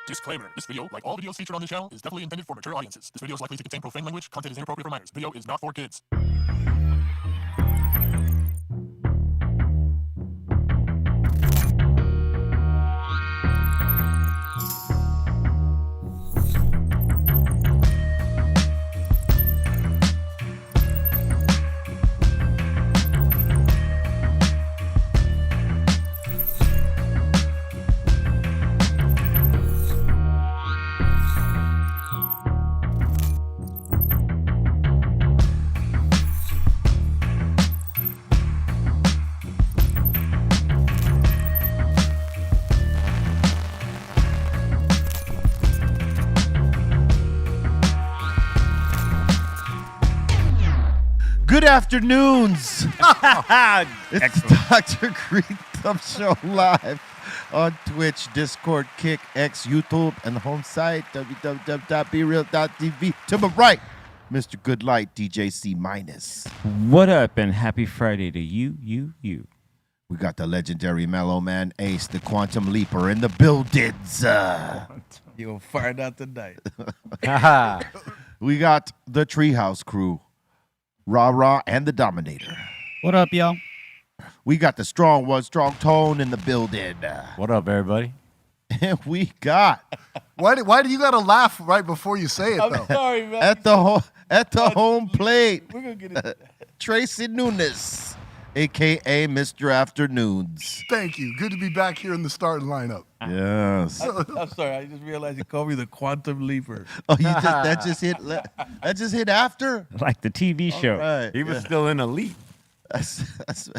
Disclaimer. This video, like all videos featured on this channel, is definitely intended for mature audiences. This video is likely to contain profane language. Content is inappropriate for minors. Video is not for kids. Good afternoons. It's Dr. Greenthumb Show live on Twitch, Discord, Kick, X, YouTube, and the home site, www.brealtv. To my right, Mr. Good Light, DJ C minus. What up, and happy Friday to you. We got the legendary Mellow Man Ace, the Quantum Leaper, in the buildings. You're going to find out tonight. We got the Treehouse crew, Rah, and the Dominator. What up, y'all? We got the Strong One, Strong Tone in the building. What up, everybody? And we got Why do you gotta laugh right before you say it though? Sorry, man. at the home plate, We're going to get it. Tracy Nunes, a.k.a. Mr. Afternoons. Thank you. Good to be back here in the starting lineup. Yes. I'm sorry. I just realized you called me the Quantum Leaper. Oh, that just hit after? Like the TV show. Right. He was still in Elite. That's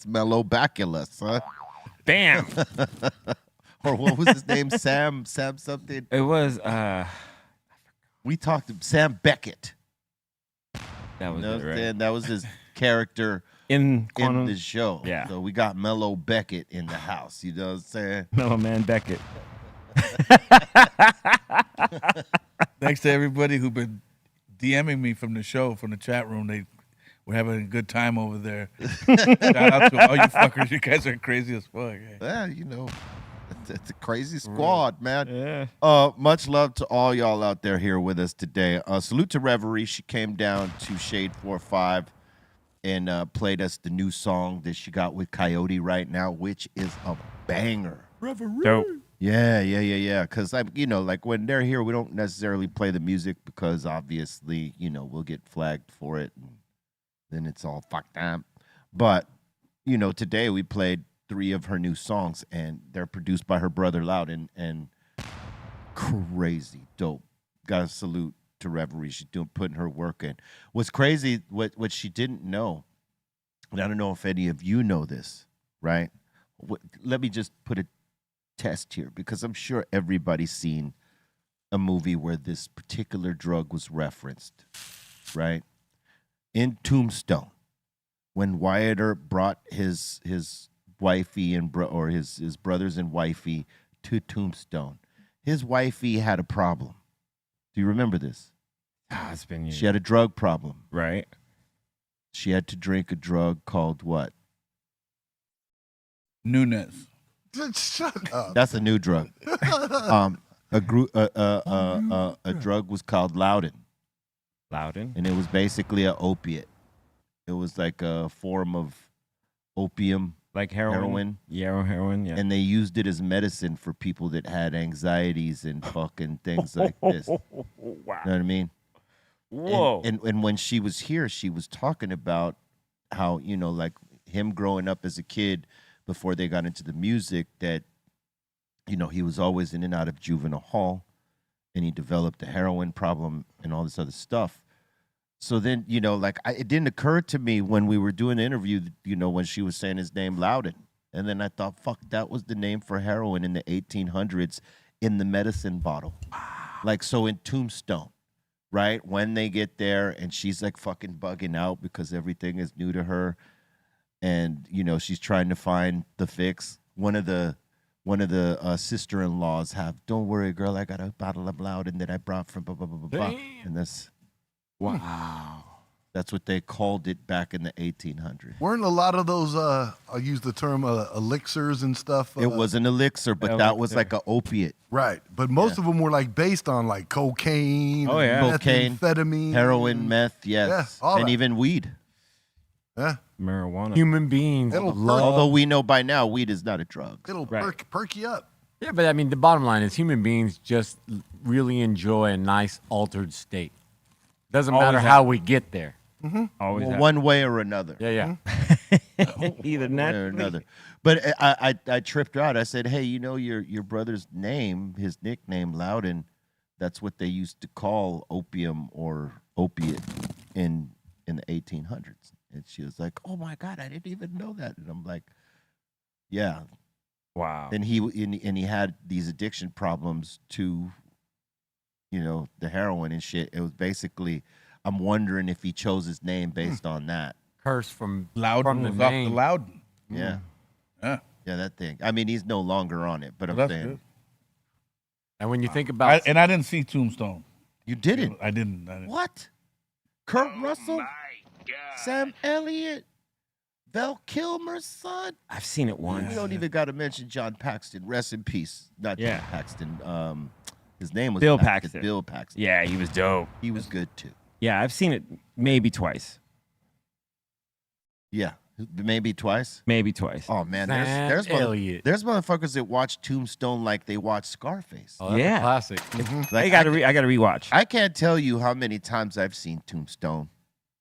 Mellow Bacillus, huh? Bam. Or what was his name? Sam something. It was, We talked to Sam Beckett. that was You know it, what I'm right? saying? That was his character In in the show. Yeah. So we got Mellow Beckett in the house. You know what I'm saying? Mellow Man Beckett. Thanks to everybody who've been DMing me from the show, from the chat room. We're having a good time over there. Shout out to all you fuckers. You guys are crazy as fuck. Yeah, you know, it's a crazy squad, man. Yeah. Much love to all y'all out there here with us today. Salute to Reverie. She came down to Shade 4-5 and played us the new song that she got with Coyote right now, which is a banger. Dope. Yeah. Because, like when they're here, we don't necessarily play the music because obviously, we'll get flagged for it. And then it's all fucked up. But, today we played 3 of her new songs, and they're produced by her brother Loudon, and crazy dope. Gotta salute to Reverie. She's putting her work in. What's crazy, what she didn't know, and I don't know if any of you know this, right? Let me just put a test here, because I'm sure everybody's seen a movie where this particular drug was referenced, right? In Tombstone, when Wyatt Earp brought his wifey and his brothers and wifey to Tombstone, his wifey had a problem. Do you remember this? It's been years. She had a drug problem. Right. She had to drink a drug called what? Nunes. Shut up. That's a new drug. A drug was called Loudon, Loudon. and it was basically an opiate. It was like a form of opium, Like heroin. Yeah, heroin, yeah. and they used it as medicine for people that had anxieties and fucking things like this. You Wow. know what I mean? Whoa. And when she was here, she was talking about how, like him growing up as a kid before they got into the music, that, he was always in and out of juvenile hall, and he developed a heroin problem and all this other stuff. So then, it didn't occur to me when we were doing the interview, when she was saying his name, Loudon. And then I thought, fuck, that was the name for heroin in the 1800s in the medicine bottle. Like, so in Tombstone, right? When they get there and she's like fucking bugging out because everything is new to her. And, she's trying to find the fix. One of the sister-in-laws don't worry, girl, I got a bottle of Loudon that I brought from blah, blah, blah, blah, blah. And that's... Wow. That's what they called it back in the 1800s. Weren't a lot of those, I'll use the term elixirs and stuff? It was an elixir, but that was like an opiate. Right. But most of them were like based on like cocaine, Oh, yeah. Cocaine, methamphetamine, heroin, meth, yes. Yeah, all and that. even weed. Yeah. Marijuana. Human beings It'll love. Although we know by now weed is not a drug. It'll Right. perk you up. Yeah, but I mean, the bottom line is human beings just really enjoy a nice altered state. Doesn't Always matter have. how we get there. Always Well, have. one way or another. Yeah, yeah. Either One way or naturally. another. But I tripped her out. I said, hey, you know your brother's name, his nickname, Loudon, that's what they used to call opium or opiate in the 1800s. And she was like, oh, my God, I didn't even know that. And I'm like, yeah. Wow. And he had these addiction problems to, you know, the heroin and shit. It was basically, I'm wondering if he chose his name based on that. Curse from Loudon the was off the name. Loudon. Yeah. Yeah. Yeah, that thing. I mean, he's no longer on it, but I'm Well, that's saying good. And when you think about I didn't see Tombstone. you didn't. I didn't. What? Kurt Russell? Sam Elliott? Val Kilmer's son? I've seen it once. We don't even got to mention John Paxton. Rest in peace. Not Yeah. John Paxton. His name was Bill Paxton. Bill Paxton. Yeah, he was dope. He was good too. Yeah, I've seen it maybe twice. Yeah. Maybe twice. Maybe twice. Oh man, Sam there's Elliott. there's motherfuckers that watch Tombstone like they watch Scarface. oh, that's Yeah. a classic. I gotta rewatch. I can't tell you how many times I've seen Tombstone.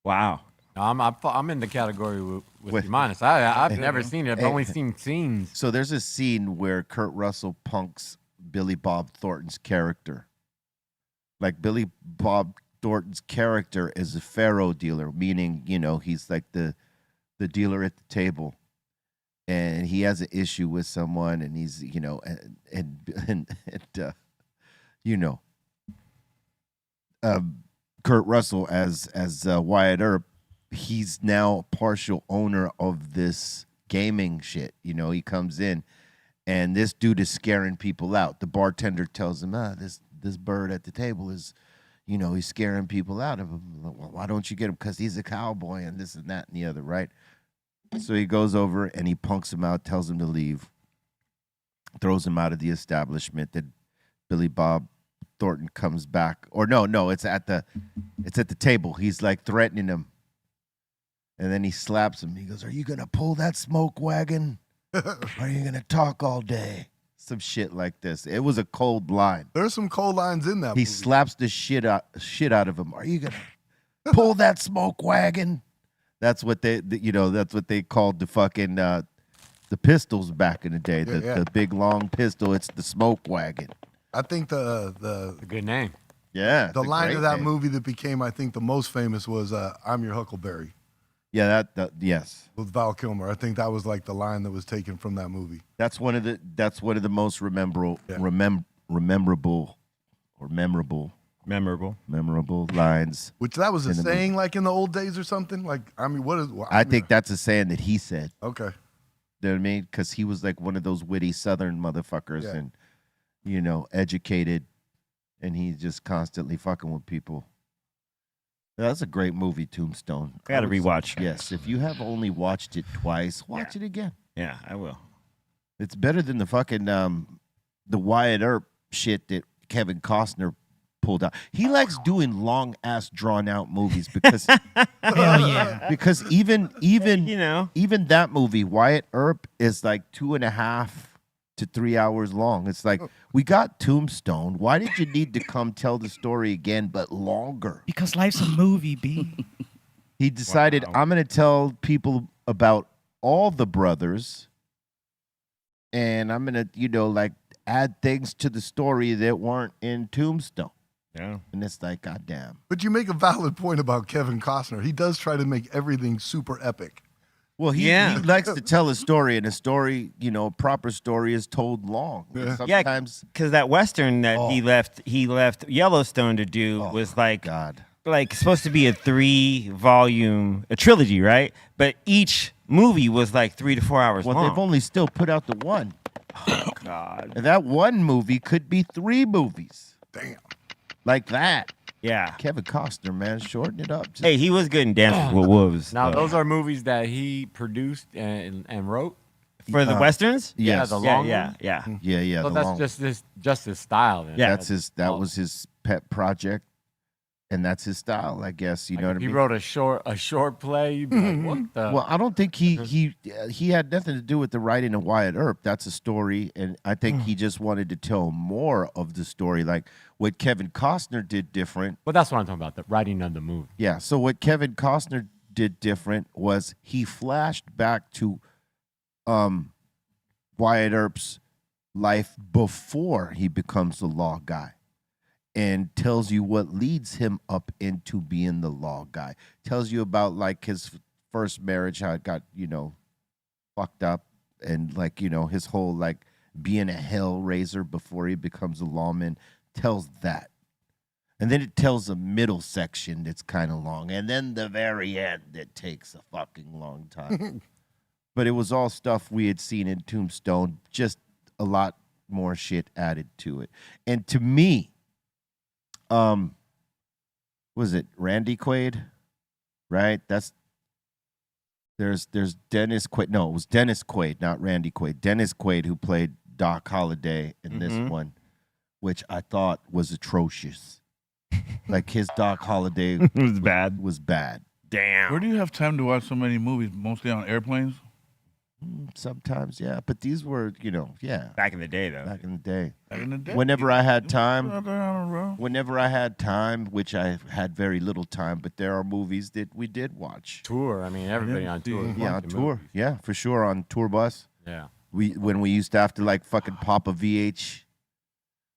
Wow. No, I'm in the category with With- you minus. I've never seen it. I've Hey. only seen scenes. So there's a scene where Kurt Russell punks Billy Bob Thornton's character. Like Billy Bob Thornton's character is a faro dealer, meaning, you know, he's like the dealer at the table. And he has an issue with someone and he's, you know, you know, Kurt Russell as Wyatt Earp, he's now a partial owner of this gaming shit. You know, he comes in and this dude is scaring people out. The bartender tells him, this bird at the table is, you know, he's scaring people out. Well, why don't you get him? Because he's a cowboy and this and that and the other, right? So he goes over and he punks him out, tells him to leave, throws him out of the establishment. That Billy Bob Thornton comes back. Or no, it's at the table. He's like threatening him. And then he slaps him. He goes, are you going to pull that smoke wagon? Or are you going to talk all day? Some shit like this. It was a cold line. There's some cold lines in that He movie. slaps the shit out of him. Are you going to pull that smoke wagon? That's what that's what they called the fucking, the pistols back in the day. The big long pistol. It's the smoke wagon. I think A good name. Yeah. the it's a line great of that name. movie that became, I think, the most famous was "I'm Your Huckleberry" Yeah, yes. with Val Kilmer. I think that was like the line that was taken from that movie. That's one of the most memorable lines. Which that was a In the movie. saying like in the old days or something. Like, I mean, what is? I think that's a saying that he said. Okay. You know what I mean? Because he was like one of those witty Southern motherfuckers Yeah. and, you know, educated, and he's just constantly fucking with people. That's a great movie, Tombstone. I gotta would- rewatch. Yes, if you have only watched it twice, watch it again. Yeah, I will. It's better than the fucking the Wyatt Earp shit that Kevin Costner pulled out. He likes doing long ass drawn out movies because Hell yeah. because even You know. even that movie, Wyatt Earp, is like 2.5 to 3 hours long. It's like, we got Tombstone. Why did you need to come tell the story again, but longer? Because life's a movie, B. He decided, Wow. I'm going to tell people about all the brothers, and I'm going to, you know, like add things to the story that weren't in Tombstone. Yeah. And it's like, goddamn. But you make a valid point about Kevin Costner. He does try to make everything super epic. Well, he Yeah. likes to tell a story, and a story, you know, a proper story is told long. Yeah. Sometimes, Because that Western that he left Yellowstone to do was like God. supposed to be a 3-volume trilogy, right? But each movie was like 3 to 4 hours Well, long. they've only still put out the one. God. And that one movie could be 3 movies. Damn. Like that. Yeah. Kevin Costner, man, shorten it up. Just- Hey, he was good in Dances with Wolves. Now though. those are movies that he produced and wrote. for the westerns. Yes. the Yeah, long yeah, one? yeah. yeah. So the that's long- just his style. Then. Yeah. That's his. That was his pet project, and that's his style, I guess. You Like know if what I he mean? wrote a short play, you'd be like, what the? Well, I don't think he had nothing to do with the writing of Wyatt Earp. That's a story, and I think he just wanted to tell more of the story. Like what Kevin Costner did different. Well, that's what I'm talking about. The writing of the movie. Yeah. So what Kevin Costner did different was he flashed back to Wyatt Earp's life before he becomes the law guy, and tells you what leads him up into being the law guy. Tells you about like his first marriage, how it got, fucked up, and like, his whole like being a hell raiser before he becomes a lawman. Tells that. And then it tells a middle section that's kind of long. And then the very end that takes a fucking long time. But it was all stuff we had seen in Tombstone, just a lot more shit added to it. And to me, was it Randy Quaid? Right? There's Dennis Quaid. No, it was Dennis Quaid, not Randy Quaid. Dennis Quaid, who played Doc Holliday in this one, which I thought was atrocious. Like his Doc Holliday It was bad. was bad. Damn. Where do you have time to watch so many movies? Mostly on airplanes? Sometimes, yeah. But these were, yeah, Back in the day, though. back in the day. Back in the day. Whenever I had Out time, there on the road. whenever I had time, which I had very little time, but there are movies that we did watch. Tour. I mean, everybody on tour. is Yeah, on watching tour. movies. Yeah, for sure. On tour bus. Yeah. When we used to have to like fucking pop a VH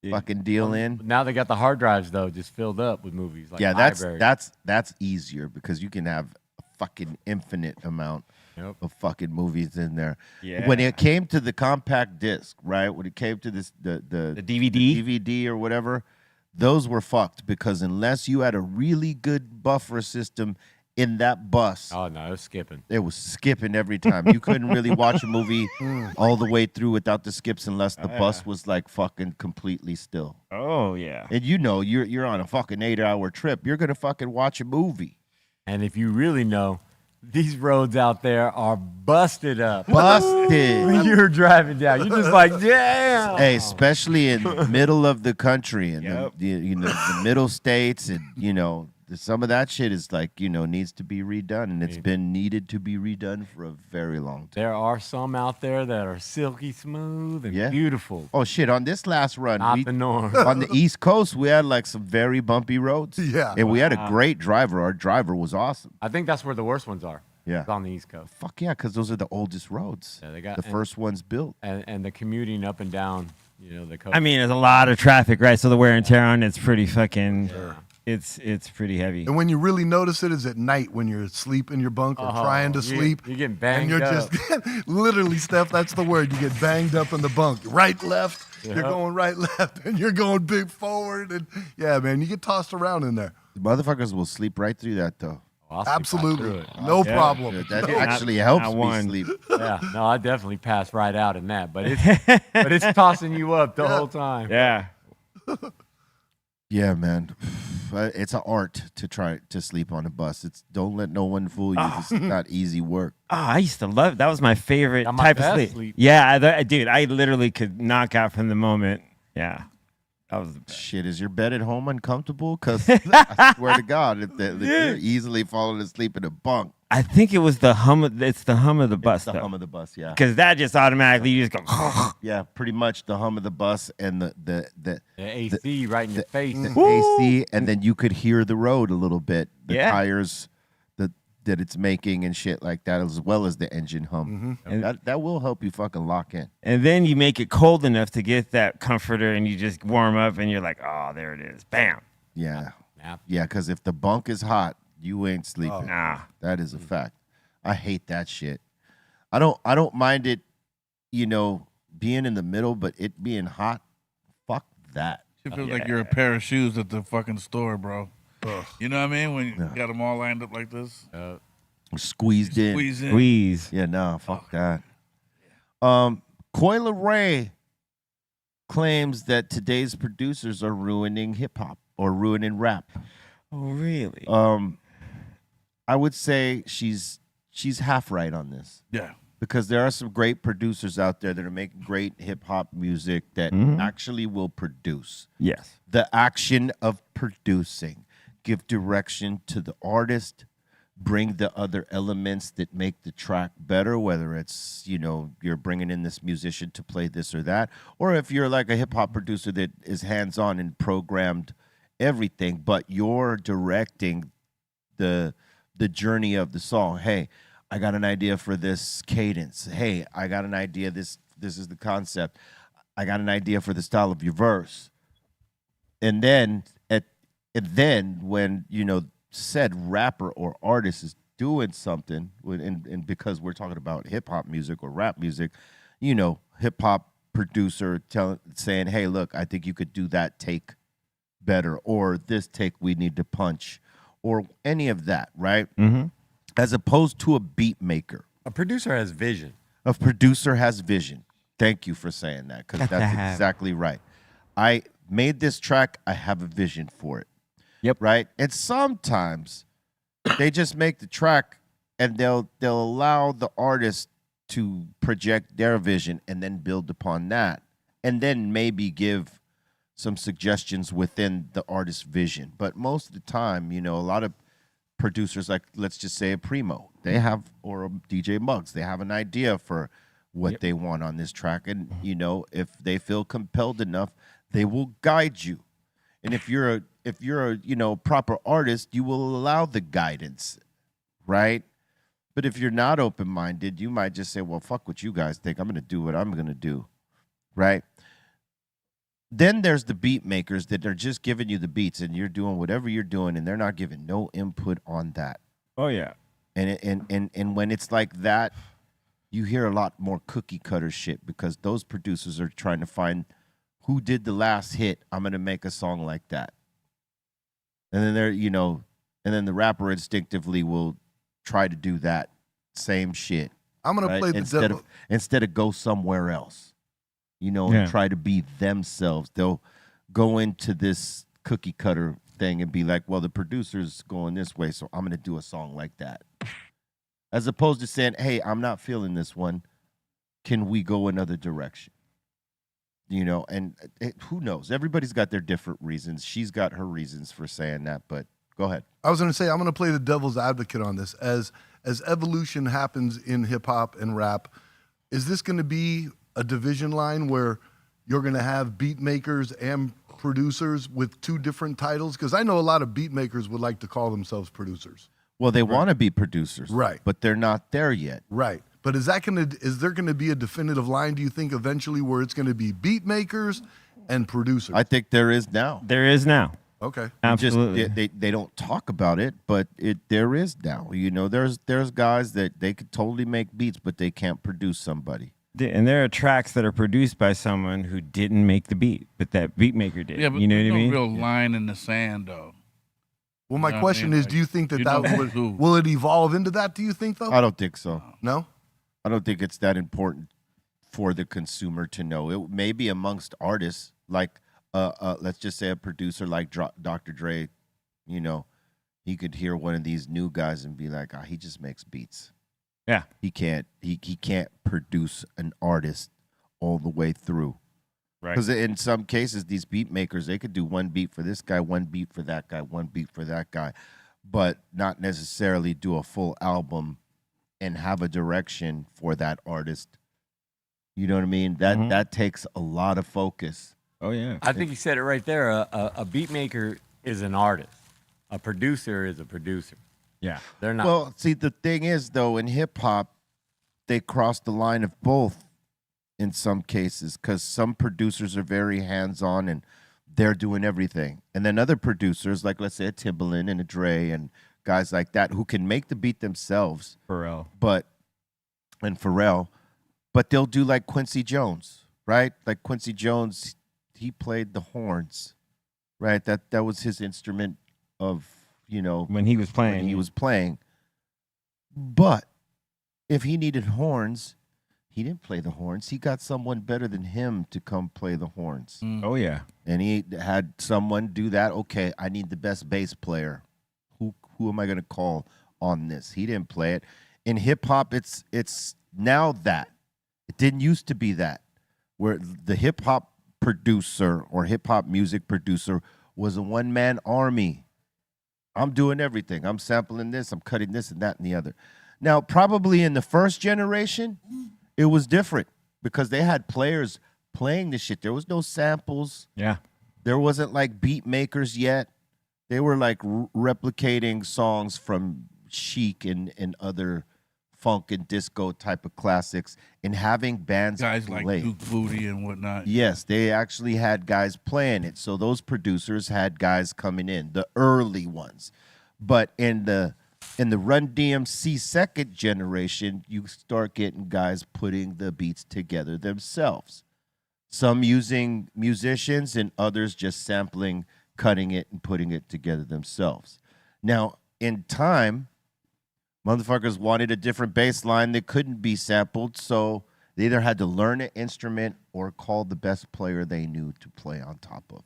fucking deal in. Now they got the hard drives though, just filled up with movies. Like Yeah, library. that's easier because you can have a fucking infinite amount Yep. of fucking movies in there. Yeah. When it came to the compact disc, right? When it came to this the DVD? DVD or whatever, those were fucked because unless you had a really good buffer system in that bus, Oh no, it was skipping. it was skipping every time. You couldn't really watch a movie all the way through without the skips unless the bus was like fucking completely still. Oh, yeah. And you're on a fucking 8-hour trip. You're gonna fucking watch a movie. And if you really know, these roads out there are busted up. Busted. When you're driving down, you're just like, damn. Hey, especially in the middle of the country and Yep. the middle states, and some of that shit is like needs to be redone, and it's been needed to be redone for a very long time. There are some out there that are silky smooth and Yeah. beautiful. Oh shit! On this last run, Not the norm. on the East Coast, we had like some very bumpy roads. Yeah. and we had a great driver. Our driver was awesome. I think that's where the worst ones are. Yeah. It's on the East Coast. Fuck yeah, because those are the oldest roads. Yeah, they got- the first ones built. And the commuting up and down, the coast. I mean, there's a lot of traffic, right? So the wear and tear on it's pretty fucking. It's pretty heavy. And when you really notice it is at night when you're asleep in your bunk or trying to sleep. You're getting And banged you're up. just literally, Steph, that's the word. You get banged up in the bunk. Right, left. You're Yeah. going right, left, and you're going big forward. And yeah, man, you get tossed around in there. The motherfuckers will sleep right through that though. I'll sleep right Absolutely. through it. No Yeah. problem. Yeah, that actually helps not me one. sleep. Yeah, no, I definitely pass right out in that, but it's tossing you up the whole time. Yeah. Yeah, man. It's an art to try to sleep on a bus. Don't let no one fool you. It's not easy work. Oh, I used to love. That was my favorite Got my type of best sleep. sleep. Yeah, dude, I literally could knock out from the moment. Yeah, that was the best. Shit, is your bed at home uncomfortable? Because I swear to God, if you're easily falling asleep in a bunk, I think it was the hum. It's the hum of the bus, it's the though, hum of the bus. Yeah, because that just automatically you just go. yeah, pretty much the hum of the bus and the The AC right in your face. AC, and then you could hear the road a little bit, the Yeah. tires that it's making and shit like that, as well as the engine hum. And that will help you fucking lock in. And then you make it cold enough to get that comforter, and you just warm up, and you're like, oh, there it is, bam. Yeah, Nap. yeah, because if the bunk is hot, you ain't sleeping. Nah. That is a fact. I hate that shit. I don't mind it, being in the middle, but it being hot, fuck that. It feels like you're a pair of shoes at the fucking store, bro. You know what I mean? When you got them all lined up like this. Squeezed in. Squeeze in. Squeeze. Yeah, no, fuck that. Coi Leray claims that today's producers are ruining hip hop. or ruining rap. Oh, really? I would say she's half right on this. Yeah. Because there are some great producers out there that are making great hip hop music that actually will produce. Yes. The action of producing, give direction to the artist, bring the other elements that make the track better, whether it's, you're bringing in this musician to play this or that, or if you're like a hip hop producer that is hands-on and programmed everything, but you're directing the journey of the song. Hey, I got an idea for this cadence. Hey, I got an idea. This is the concept. I got an idea for the style of your verse. And then when said rapper or artist is doing something, and because we're talking about hip hop music or rap music, hip hop producer saying, hey, look, I think you could do that take better, or this take we need to punch, or any of that, right? Mm-hmm. As opposed to a beat maker. A producer has vision. A producer has vision. Thank you for saying that, because that's exactly right. I made this track. I have a vision for it. Yep. Right? And sometimes they just make the track and they'll allow the artist to project their vision and then build upon that. And then maybe give some suggestions within the artist's vision. But most of the time, a lot of producers, like let's just say a Primo, they have, or a DJ Muggs, they have an idea for what they want on this track. And, if they feel compelled enough, they will guide you. And if you're a proper artist, you will allow the guidance, right? But if you're not open-minded, you might just say, well, fuck what you guys think. I'm going to do what I'm going to do, right? Then there's the beat makers that are just giving you the beats and you're doing whatever you're doing and they're not giving no input on that. Oh, yeah. And when it's like that, you hear a lot more cookie cutter shit because those producers are trying to find who did the last hit. I'm going to make a song like that. And then and then the rapper instinctively will try to do that same shit. I'm going to play the devil. Instead of go somewhere else, and try to be themselves. They'll go into this cookie cutter thing and be like, well, the producer's going this way, so I'm going to do a song like that. As opposed to saying, hey, I'm not feeling this one. Can we go another direction? And who knows? Everybody's got their different reasons. She's got her reasons for saying that, but go ahead. I was going to say, I'm going to play the devil's advocate on this. As evolution happens in hip hop and rap, is this going to be a division line where you're going to have beat makers and producers with two different titles? Because I know a lot of beat makers would like to call themselves producers. Well, they want to be producers, right? But they're not there yet, right? But is there going to be a definitive line, do you think, eventually, where it's going to be beat makers and producers? I think there is now. There is now. Okay. Absolutely. They don't talk about it, but there is now. There's guys that they could totally make beats, but they can't produce somebody. And there are tracks that are produced by someone who didn't make the beat, but that beat maker did. Yeah, but you know what I mean? Real line in the sand, though. Well, my question is, do you think will it evolve into that? Do you think, though? I don't think so. No? I don't think it's that important for the consumer to know. It may be amongst artists, like let's just say a producer like Dr. Dre. He could hear one of these new guys and be like, he just makes beats. Yeah, he can't produce an artist all the way through. Right. Because in some cases, these beat makers, they could do one beat for this guy, one beat for that guy, one beat for that guy, but not necessarily do a full album and have a direction for that artist. You know what I mean? That takes a lot of focus. Oh, yeah. I think you said it right there. A beat maker is an artist. A producer is a producer. Yeah. They're not. Well, see, the thing is, though, in hip-hop, they cross the line of both in some cases because some producers are very hands-on and they're doing everything. And then other producers, like let's say a Timbaland and a Dre and guys like that who can make the beat themselves. Pharrell. But they'll do like Quincy Jones, right? Like Quincy Jones, he played the horns, right? That was his instrument of, when he was playing. But if he needed horns, He didn't play the horns. He got someone better than him to come play the horns. Oh yeah. And he had someone do that. Okay, I need the best bass player. Who am I going to call on this? He didn't play it. In hip hop, it's now that. It didn't used to be that, where the hip hop producer or hip hop music producer was a one-man army. I'm doing everything. I'm sampling this, I'm cutting this and that and the other. Now, probably in the first generation, it was different because they had players playing the shit. There was no samples. Yeah. There wasn't like beat makers yet. They were like replicating songs from Chic and other funk and disco type of classics and having bands Guys play. like Duke Booty and whatnot. Yes, they actually had guys playing it. So those producers had guys coming in, the early ones. But in the Run DMC second generation, you start getting guys putting the beats together themselves. Some using musicians and others just sampling, cutting it, and putting it together themselves. Now, in time, motherfuckers wanted a different bass line that couldn't be sampled, so they either had to learn an instrument or call the best player they knew to play on top of.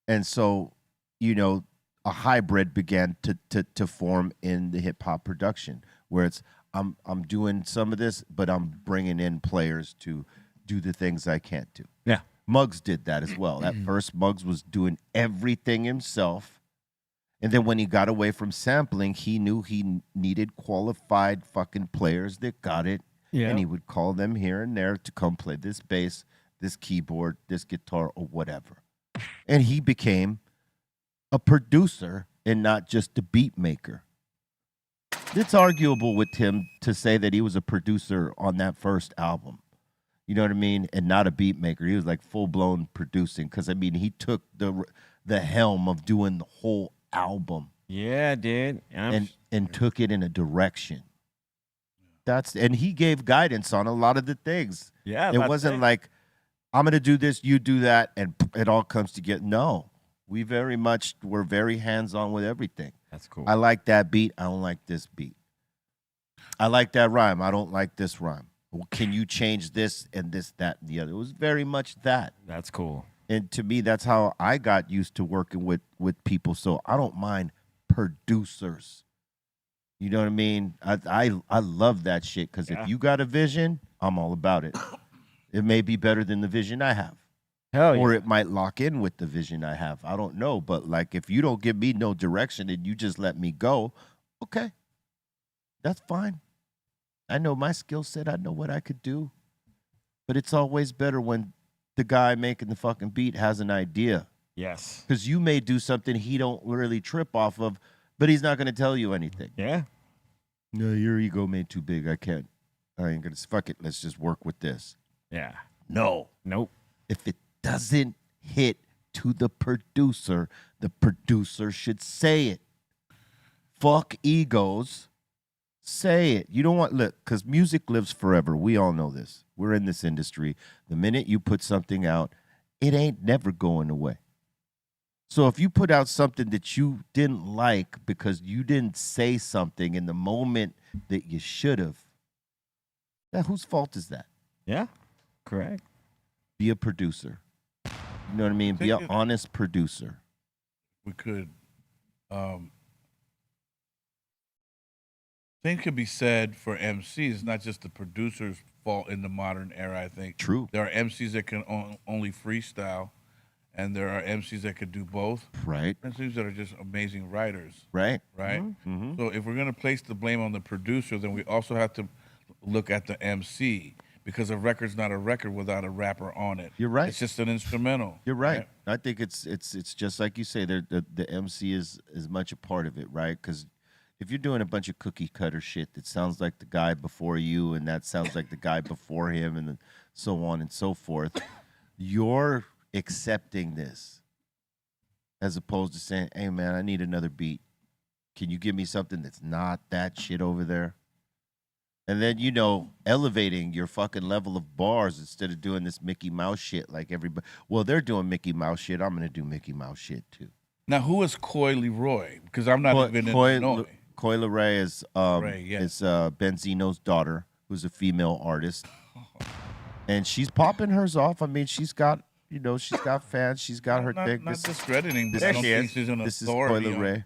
And so, you know, a hybrid began to form in the hip hop production, where it's I'm doing some of this, but I'm bringing in players to do the things I can't do. Yeah. Muggs did that as well. At first, Muggs was doing everything himself. And then when he got away from sampling, he knew he needed qualified fucking players that got it. Yeah. And he would call them here and there to come play this bass, this keyboard, this guitar, or whatever. And he became a producer and not just a beat maker. It's arguable with him to say that he was a producer on that first album. You know what I mean? And not a beat maker. He was like full-blown producing because, I mean, he took the helm of doing the whole album Yeah, dude. and took it in a direction. And he gave guidance on a lot of the things. Yeah, It wasn't like, I'm going to do this, you do that, and it all comes together. No. We're very hands-on with everything. That's cool. I like that beat. I don't like this beat. I like that rhyme. I don't like this rhyme. Well, can you change this and this, that, and the other? It was very much that. That's cool. And to me, that's how I got used to working with people. So I don't mind producers. You know what I mean? I love that shit because if you got a vision, I'm all about it. It may be better than the vision I have. Hell yeah. Or it might lock in with the vision I have. I don't know. But like if you don't give me no direction and you just let me go, okay. That's fine. I know my skill set. I know what I could do. But it's always better when the guy making the fucking beat has an idea. Yes. Because you may do something he don't really trip off of, but he's not going to tell you anything. Yeah. No, your ego made too big. I ain't going to, fuck it. Let's just work with this. Yeah. No. Nope. If it doesn't hit to the producer should say it. Fuck egos. Say it. You don't want, look, because music lives forever. We all know this. We're in this industry. The minute you put something out, it ain't never going away. So if you put out something that you didn't like because you didn't say something in the moment that you should have, now whose fault is that? Yeah. Correct. Be a producer. You know what I mean? Be an honest producer. We could. Thing could be said for MCs. It's not just the producer's fault in the modern era, I think. True. There are MCs that can only freestyle, and there are MCs that could do both. Right. MCs that are just amazing writers. Right. Right? Mm-hmm. So if we're going to place the blame on the producer, then we also have to look at the MC, because a record's not a record without a rapper on it. You're right. It's just an instrumental. You're right. I think it's just like you say. The MC is as much a part of it, right? Because if you're doing a bunch of cookie cutter shit that sounds like the guy before you, and that sounds like the guy before him, and so on and so forth, you're accepting this as opposed to saying, "Hey, man, I need another beat. Can you give me something that's not that shit over there?" And then, you know, elevating your fucking level of bars instead of doing this Mickey Mouse shit like everybody. Well, they're doing Mickey Mouse shit. I'm going to do Mickey Mouse shit too. Now, who is Coi Leray? Because I'm not even in Illinois. Coi Leray is Leray, yes. Benzino's daughter. who's a female artist, and she's popping hers off. I mean, she's got fans. She's got her thing. Not discrediting, but this I don't is- think she's an This is Coi authority Leray.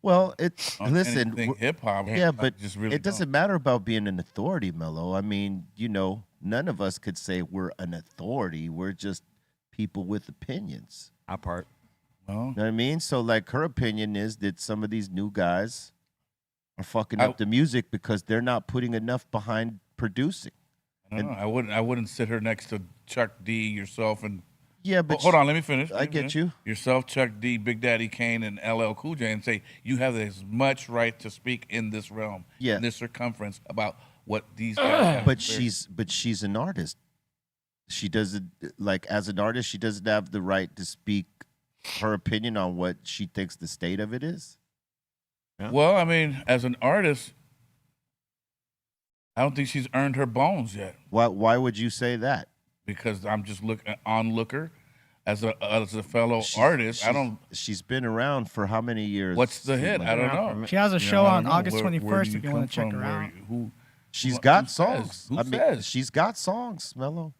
Well, listen, hip hop. yeah, I but just really it doesn't matter about being an authority, Mello. I mean, none of us could say we're an authority. We're just people with opinions. Our part. Well, You know what I mean? So, like, her opinion is that some of these new guys are fucking up the music because they're not putting enough behind producing. I don't know. I wouldn't sit her next to Chuck D, yourself, and Yeah, but hold on. Let me finish. I get you. Yourself, Chuck D, Big Daddy Kane, and LL Cool J, and say you have as much right to speak in this realm, Yeah. in this circumference about what these guys have. But she's an artist. She doesn't, like, as an artist, she doesn't have the right to speak her opinion on what she thinks the state of it is. Well, I mean, as an artist, I don't think she's earned her bones yet. Why would you say that? Because I'm just onlooker as a fellow artist. I don't. She's been around for how many years? What's the hit? I don't know. She has a You show know, I on don't know. August Where 21st do if you want to come check her from? out. She's who got says? songs. Who I mean, says? she's got songs, Mello.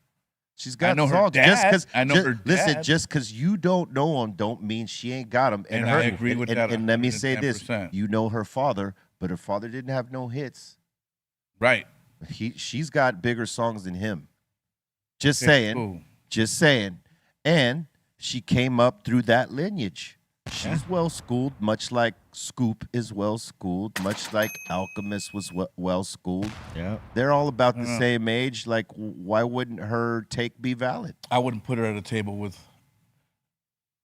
She's got know her songs. dad. I know her Listen, dad. just because you don't know them, don't mean she ain't got them. And I agree with that And let me say this: 110%. you know her father, but her father didn't have no hits. Right. She's got bigger songs than him. Just Okay, saying. cool. Just saying. And she came up through that lineage. She's well schooled, much like Scoop is well schooled, much like Alchemist was well schooled. Yeah. They're all about the same age. Like, why wouldn't her take be valid? I wouldn't put her at a table with.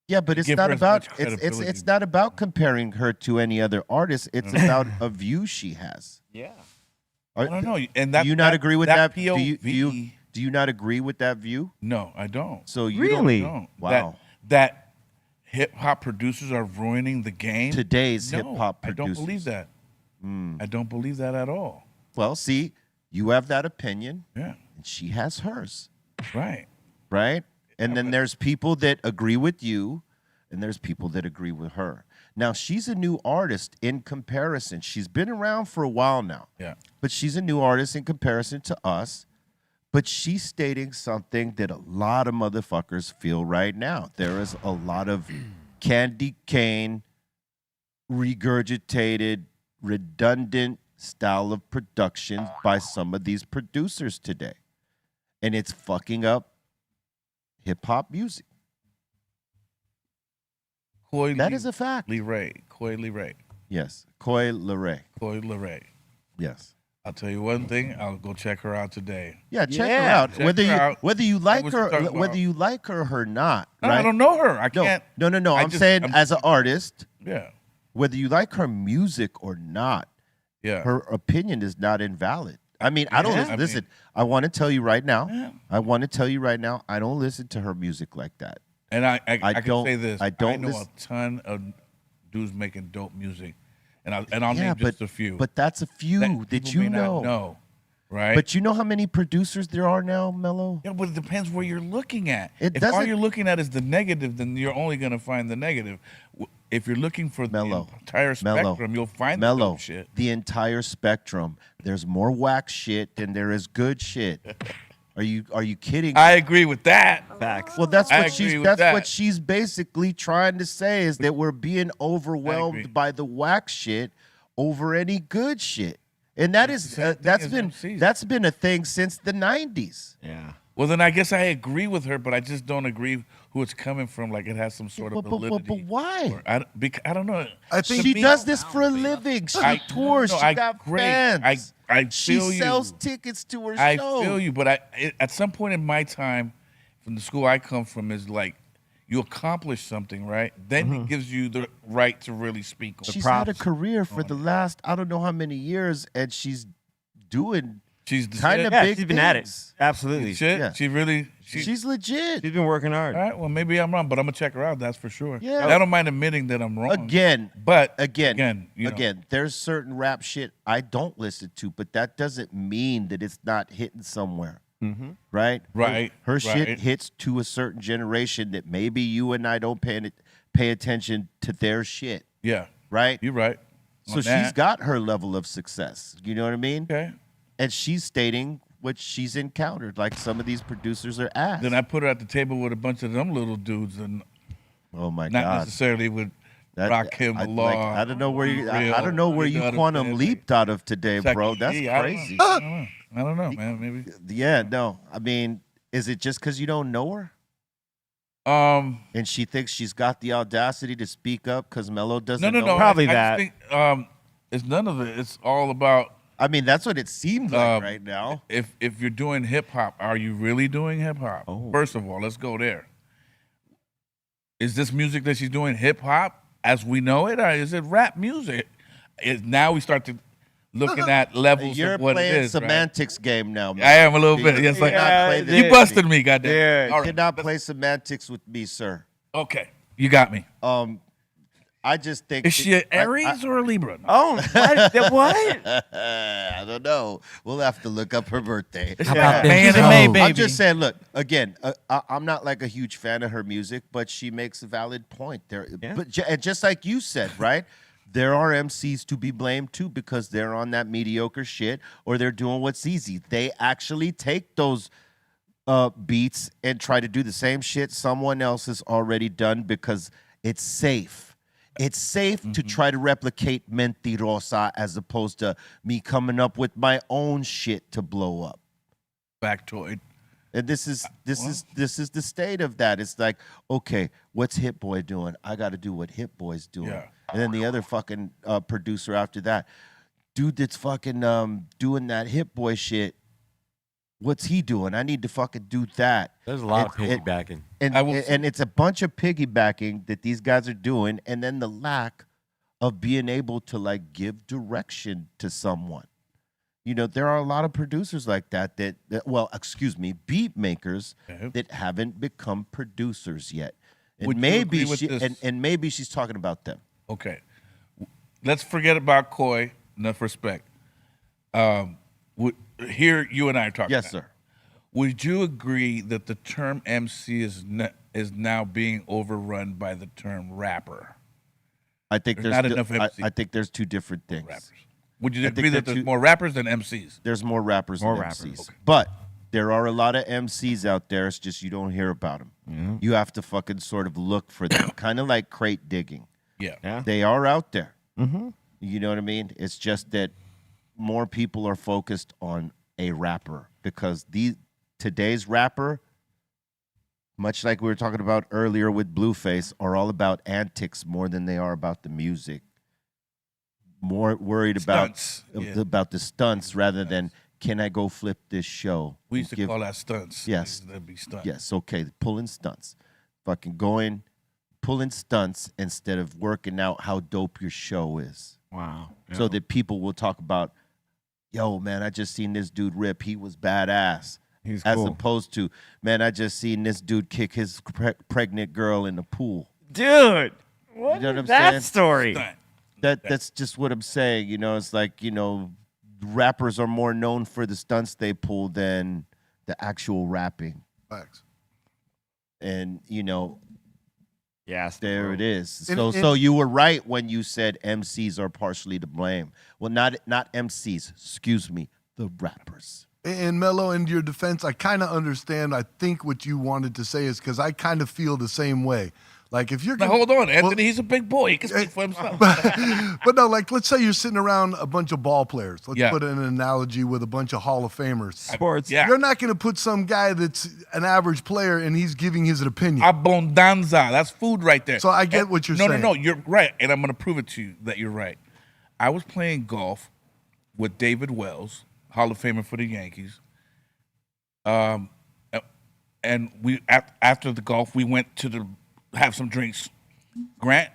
Yeah, but it's Give not her as about much it's credibility. not about comparing her to any other artist. It's about a view she has. Yeah. I don't know. And that, do you not agree with that? POV, Do you not agree with that view? No, I don't. So you Really? don't. No. Wow. That hip hop producers are ruining the game. Today's No, hip-hop I don't producers. believe that. I don't believe that at all. Well, see, you have that opinion, Yeah. and she has hers, Right. right? And then there's people that agree with you, and there's people that agree with her. Now, she's a new artist in comparison. She's been around for a while now, Yeah. but she's a new artist in comparison to us. But she's stating something that a lot of motherfuckers feel right now. There is a lot of candy cane, regurgitated, redundant style of production by some of these producers today. And it's fucking up hip-hop music. That is a fact. Leray. Coi Leray. Yes. Coi Leray. Coi Leray. Yes. I'll tell you one thing. I'll go check her out today. Yeah, check her Yeah. out. Check Whether her you out. whether you like what her, you're talking whether about. you like her or not, No, right? I don't know her. I No, can't. no. I I'm just- saying I'm- as an artist, Yeah. whether you like her music or not, Yeah. her opinion is not invalid. I mean, I don't Yeah, I listen. mean- I want to tell you right now. Yeah. I want to tell you right now. I don't listen to her music like that. And I can don't- say this. I don't know listen- a ton of dudes making dope music, and I'll Yeah, name just a few. but that's a few that people you may not know. right? But you know how many producers there are now, Mello? yeah, but it depends where you're looking at. It If all doesn't- you're looking at is the negative, then you're only going to find the negative. If you're looking for Mello. the entire Mello. spectrum, you'll find the Mello, dope shit. the entire spectrum. There's more whack shit than there is good shit. Are you kidding? I agree with that. Facts. Well, that's I what agree she's with that's that. what she's basically trying to say is that we're being agree. overwhelmed by the whack shit over any good shit. And that is Same thing that's as been MCs. that's been a thing since the 90s. Yeah. Well, then I guess I agree with her, but I just don't agree who it's coming from. Like it has some sort of validity. But why? Or I don't know. I think She be- does this for a living. She tours. no, she I got agree. fans. I she feel you. sells tickets to her I show. feel you, but at some point in my time, from the school I come from, is like you accomplish something, right? Then it gives you the right to really speak. She's had a career for the last I don't know how many years, and she's doing She's the kind shit. of Yeah, big she's been at it. things. Absolutely. Shit. Yeah. She really. She's legit. She's been working hard. All right. Well, maybe I'm wrong, but I'm gonna check her out. That's for sure. Yeah. I don't mind admitting that I'm wrong. Again, but again, you know. there's certain rap shit I don't listen to, but that doesn't mean that it's not hitting somewhere. Mm-hmm. Right? Right, Her shit right. hits to a certain generation that maybe you and I don't pay attention to their shit. Yeah. Right? You're right. So on she's that. got her level of success. You know what I mean? Okay. and she's stating what she's encountered. Like some of these producers are ass. Then I put her at the table with a bunch of them little dudes, and oh my not god, necessarily with That- Rakim, I, Allah. like, I don't know where you. I Real, don't know where you other quantum thing, leaped out of today, Chuck bro. E. That's Cheese, I don't crazy. know. I don't know, man. Maybe. Yeah, no. I mean, is it just because you don't know her? And she thinks she's got the audacity to speak up because Mello doesn't know her? Probably I that. just think, it's none of it. It's all about I mean, that's what it seems like right now. if you're doing hip hop, are you really doing hip hop? Oh. First of all, let's go there. Is this music that she's doing hip hop as we know it, or is it rap music? Now we start to looking at levels You're of what it playing is. Right? semantics game now, man. I am a little bit. You Yes, like cannot play this you game. busted me, goddamn. Yeah, You All right. cannot play semantics with me, sir. Okay, you got me. I just think Is she an Aries or a Libra? Oh, what? I don't know. We'll have to look up her birthday. She's a May baby. I'm just saying. Look, again, I'm not like a huge fan of her music, but she makes a valid point there. Yeah. But and just like you said, right? There are MCs to be blamed too because they're on that mediocre shit or they're doing what's easy. They actually take those beats and try to do the same shit someone else has already done because it's safe. It's safe to try to replicate Mentirosa as opposed to me coming up with my own shit to blow up. Factoid. And this is the state of that. It's like, okay, what's Hit Boy doing? I got to do what Hit Boy's doing. Yeah. And then the other fucking producer after that, dude that's fucking doing that Hit Boy shit. What's he doing? I need to fucking do that. There's a lot of It- piggybacking. And, I will and it's a bunch of piggybacking that these guys are doing, and then the lack of being able to like give direction to someone. You know, there are a lot of producers like that beat makers Okay. that haven't become producers yet. And Would you maybe agree with she this? and maybe she's talking about them. Okay. Let's forget about Coi. Enough respect. Here, you and I are talking. Yes, now. sir. Would you agree that the term MC is now being overrun by the term rapper? I think There's there's not enough MCs. I think there's two different things. Rappers. Would you I think agree that they're there's too- more rappers than MCs? There's more rappers More than rappers. MCs. Okay. But there are a lot of MCs out there. It's just you don't hear about them. You have to fucking sort of look for them, kind of like crate digging. Yeah. Yeah. They are out there. You know what I mean? It's just that more people are focused on a rapper because today's rapper, much like we were talking about earlier with Blueface, are all about antics more than they are about the music. More worried Stunts, about the stunts rather than can I go flip this show? We used to Give- call that stunts. Yes. That'd be stunts. Yes, okay, pulling stunts. Fucking pulling stunts instead of working out how dope your show is. Wow. So that people will talk about, yo, man, I just seen this dude rip. He was badass. He's As cool. opposed to, man, I just seen this dude kick his pregnant girl in the pool. Dude, what You know what is I'm that saying? story? Stunt. That's just what I'm saying. You know, it's like, you know, rappers are more known for the stunts they pull than the actual rapping. Facts. And, you know, Yes. there it is. And- So you were right when you said MCs are partially to blame. Well, not MCs, excuse me, the rappers. And Mello, in your defense, I kind of understand. I think what you wanted to say is because I kind of feel the same way. Like if you're Now gonna, hold on, Anthony. He's a big boy. He can speak for himself. but no, like let's say you're sitting around a bunch of ball players. Let's Yeah. put an analogy with a bunch of Hall of Famers. Sports. Yeah. You're not going to put some guy that's an average player and he's giving his opinion. Abundanza. That's food right there. So I get what you're no, saying. No, you're right. And I'm going to prove it to you that you're right. I was playing golf with David Wells, Hall of Famer for the Yankees. And we after the golf, we went to have some drinks. Horace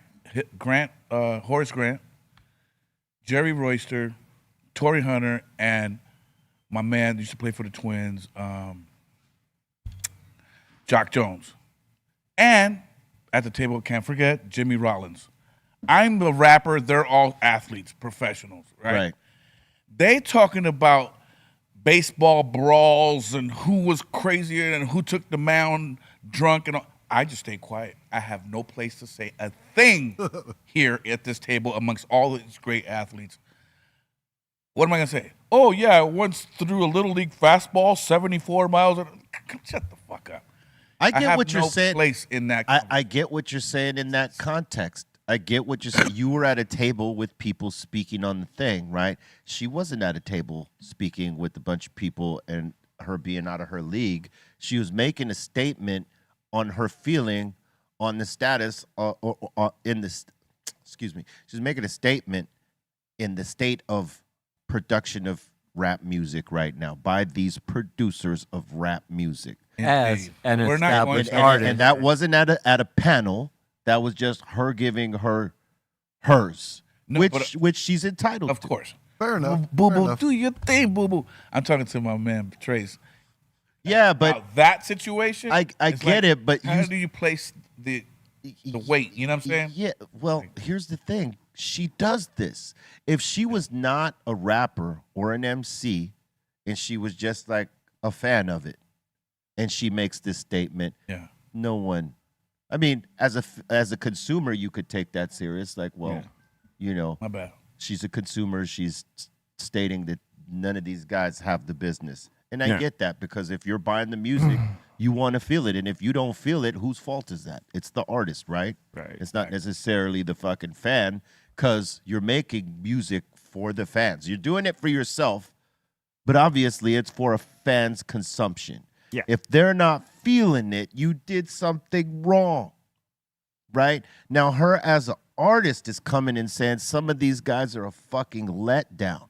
Grant, Jerry Royster, Torrey Hunter, and my man used to play for the Twins, Jock Jones. And at the table, can't forget, Jimmy Rollins. I'm the rapper. They're all athletes, professionals, right? They talking about baseball brawls and who was crazier and who took the mound drunk and all. I just stay quiet. I have no place to say a thing here at this table amongst all these great athletes. What am I gonna say? Oh yeah, I once threw a little league fastball 74 miles. Shut the fuck up. I get have what you're no saying. Place in that. I get what you're saying in that context. I get what you're saying. You were at a table with people speaking on the thing, right? She wasn't at a table speaking with a bunch of people and her being out of her league. She was making a statement on her feeling on the status in this. Excuse me. She was making a statement in the state of production of rap music right now by these producers of rap music. As an We're not going established to- artist. And that wasn't at a panel. That was just her giving hers, No, which she's entitled Of to. course. Fair enough. Boo Fair boo, enough. do your thing, boo boo. I'm talking to my man Trace. Yeah, but About that situation. I it's get it, but how you- do you place the weight? You know what I'm saying? Yeah, well, here's the thing. She does this. If she was not a rapper or an MC and she was just like a fan of it and she makes this statement, Yeah. no one, I mean, as a consumer, you could take that serious. Like, well, you know, My bad. she's a consumer. She's stating that none of these guys have the business. And I Yeah. get that because if you're buying the music, you want to feel it. And if you don't feel it, whose fault is that? It's the artist, right? Right. It's not necessarily the fucking fan because you're making music for the fans. You're doing it for yourself, but obviously it's for a fan's consumption. Yeah. If they're not feeling it, you did something wrong, right? Now, her as an artist is coming and saying some of these guys are a fucking letdown,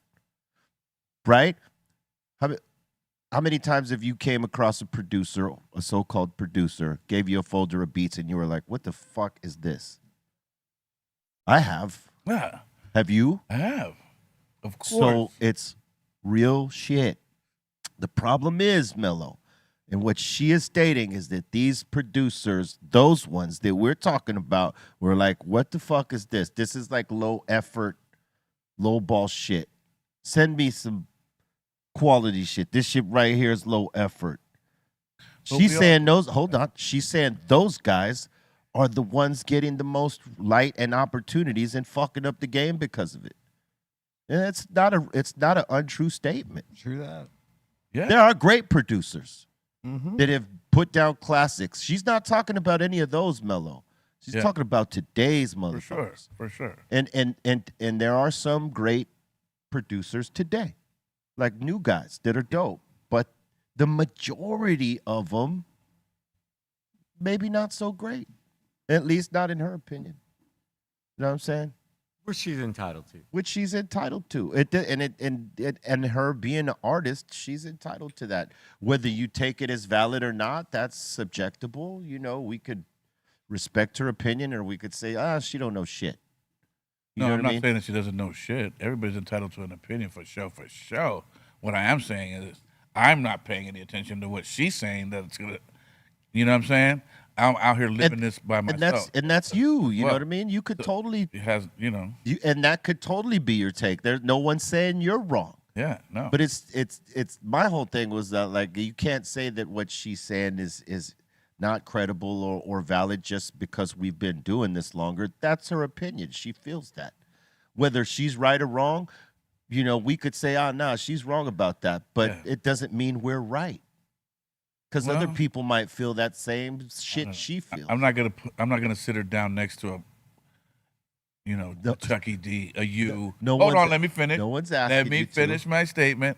right? How many times have you came across a producer, a so-called producer, gave you a folder of beats and you were like, what the fuck is this? I have. Yeah, Have you? I have. Of course. So it's real shit. The problem is, Mello, and what she is stating is that these producers, those ones that we're talking about, were like, what the fuck is this? This is like low effort, low ball shit. Send me some quality shit. This shit right here is low effort. But She's we all- saying those, hold on. She's saying those guys are the ones getting the most light and opportunities and fucking up the game because of it. And it's not an untrue statement. True that. Yeah. There are great producers Mm-hmm. that have put down classics. She's not talking about any of those, Mello. She's Yeah. talking about today's For motherfuckers. sure. For sure. And there are some great producers today, like new guys that are dope. But the majority of them, maybe not so great. At least not in her opinion. You know what I'm saying? Which she's entitled to. Which she's entitled to. And her being an artist, she's entitled to that. Whether you take it as valid or not, that's subjectable. You know, we could respect her opinion, or we could say, she don't know shit. You No, know I'm what not I mean? saying that she doesn't know shit. Everybody's entitled to an opinion for sure, for sure. What I am saying is I'm not paying any attention to what she's saying that's gonna, you know what I'm saying? I'm out here living this by myself. And that's you. You know Well, what I mean? You could totally, It has, you know, and that could totally be your take. There's no one saying you're wrong. yeah, no. But it's my whole thing was that, like, you can't say that what she's saying is not credible or valid just because we've been doing this longer. That's her opinion. She feels that. Whether she's right or wrong, you know, we could say, nah, she's wrong about that. But Yeah. it doesn't mean we're right. Because other Well, people might feel that same shit she feels. I'm not gonna sit her down next to a, you know, No. Chucky D, a you. No Hold one's- on, let me finish. no one's Let asking me you to. finish my statement.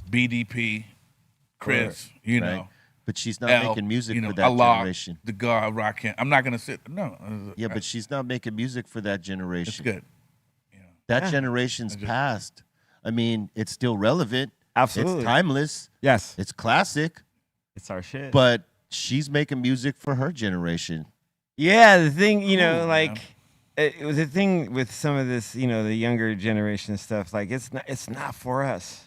BDP, Chris, you Right. know. But she's not L, making music you know, for that Allah, generation. the God rocking. I'm not gonna sit. No. Yeah, but she's not making music for that generation. it's good. That generation's past. I mean, it's still relevant. Absolutely. It's timeless. Yes. It's classic. It's our shit. But she's making music for her generation. Yeah, the thing, you know, Cool, like man. it was a thing with some of this, you know, the younger generation stuff. Like it's not for us.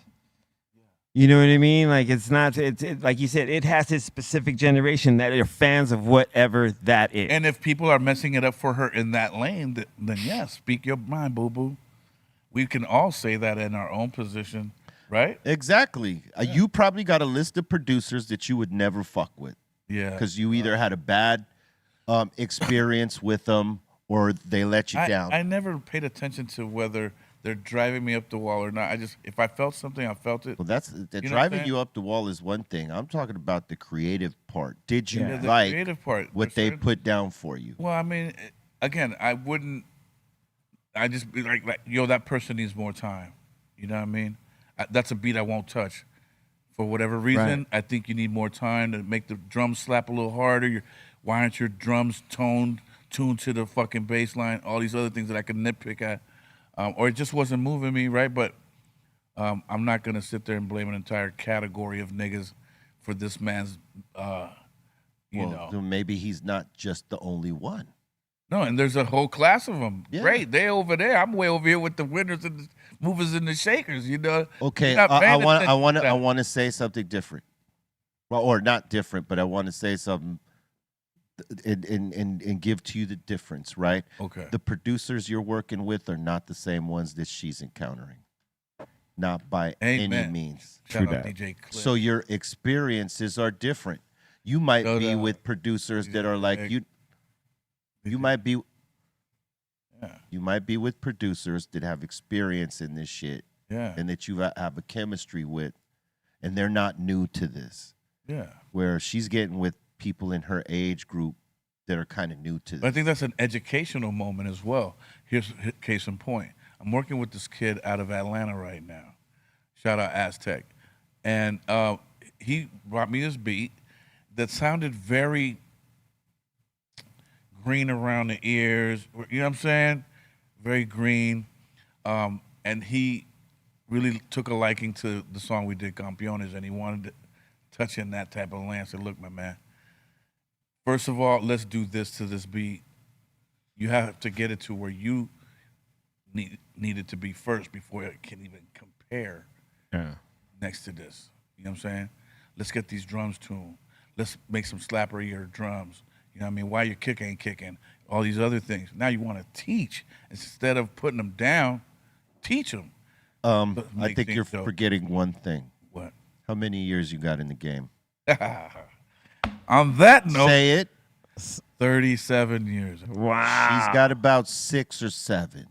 You know what I mean? Like it's not. It's like you said. It has its specific generation that are fans of whatever that is. And if people are messing it up for her in that lane, then yeah, speak your mind, boo boo. We can all say that in our own position, right? Exactly. You probably got a list of producers that you would never fuck with Yeah. because you either had a bad experience with them or they let you down. I never paid attention to whether they're driving me up the wall or not. If I felt something, I felt it. Well, that's the know what I'm driving saying? you up the wall is one thing. I'm talking about the creative part. Did you Yeah, the like creative part. what There's they certain- put down for you? Well, I mean, again, I wouldn't. I just be like, yo, that person needs more time. You know what I mean? That's a beat I won't touch. For whatever reason, I think you need more time to make the drums slap a little harder. Why aren't your drums tuned to the fucking bass line? All these other things that I could nitpick at. Or it just wasn't moving me, right? But I'm not going to sit there and blame an entire category of niggas for this man's, you know. So maybe he's not just the only one. No, and there's a whole class of them. Yeah. Great, they over there. I'm way over here with the winners and the movers and the shakers. You know. Okay, You're not I paying want attention to that. I want to say something different. Well, or not different, but I want to say something and give to you the difference, right? Okay. The producers you're working with are not the same ones that she's encountering. Not by any Amen. means. Shout True out that. DJ Cliff. So your experiences are different. You might No be doubt. with producers that are like Yeah. you might be Yeah. you might be with producers that have experience in this shit Yeah. and that you have a chemistry with, and they're not new to this. Yeah. Where she's getting with people in her age group that are kind of new to But I this. think that's an educational moment as well. Here's case in point. I'm working with this kid out of Atlanta right now. Shout out Aztec. And he brought me this beat that sounded very green around the ears. You know what I'm saying? Very green. And he really took a liking to the song we did, Campeones, and he wanted to touch in that type of lane. I said, look, my man, first of all, let's do this to this beat. You have to get it to where you need it to be first before it can even compare next to this. You know what I'm saying? Let's get these drums tuned. Let's make some slapper ear drums. You know what I mean? Why your kick ain't kicking? All these other things. Now you want to teach. Instead of putting them down, teach them. I make think you're things dope. forgetting one thing. What? How many years you got in the game? On that note, Say it. 37 years. Wow. She's got about 6 or 7.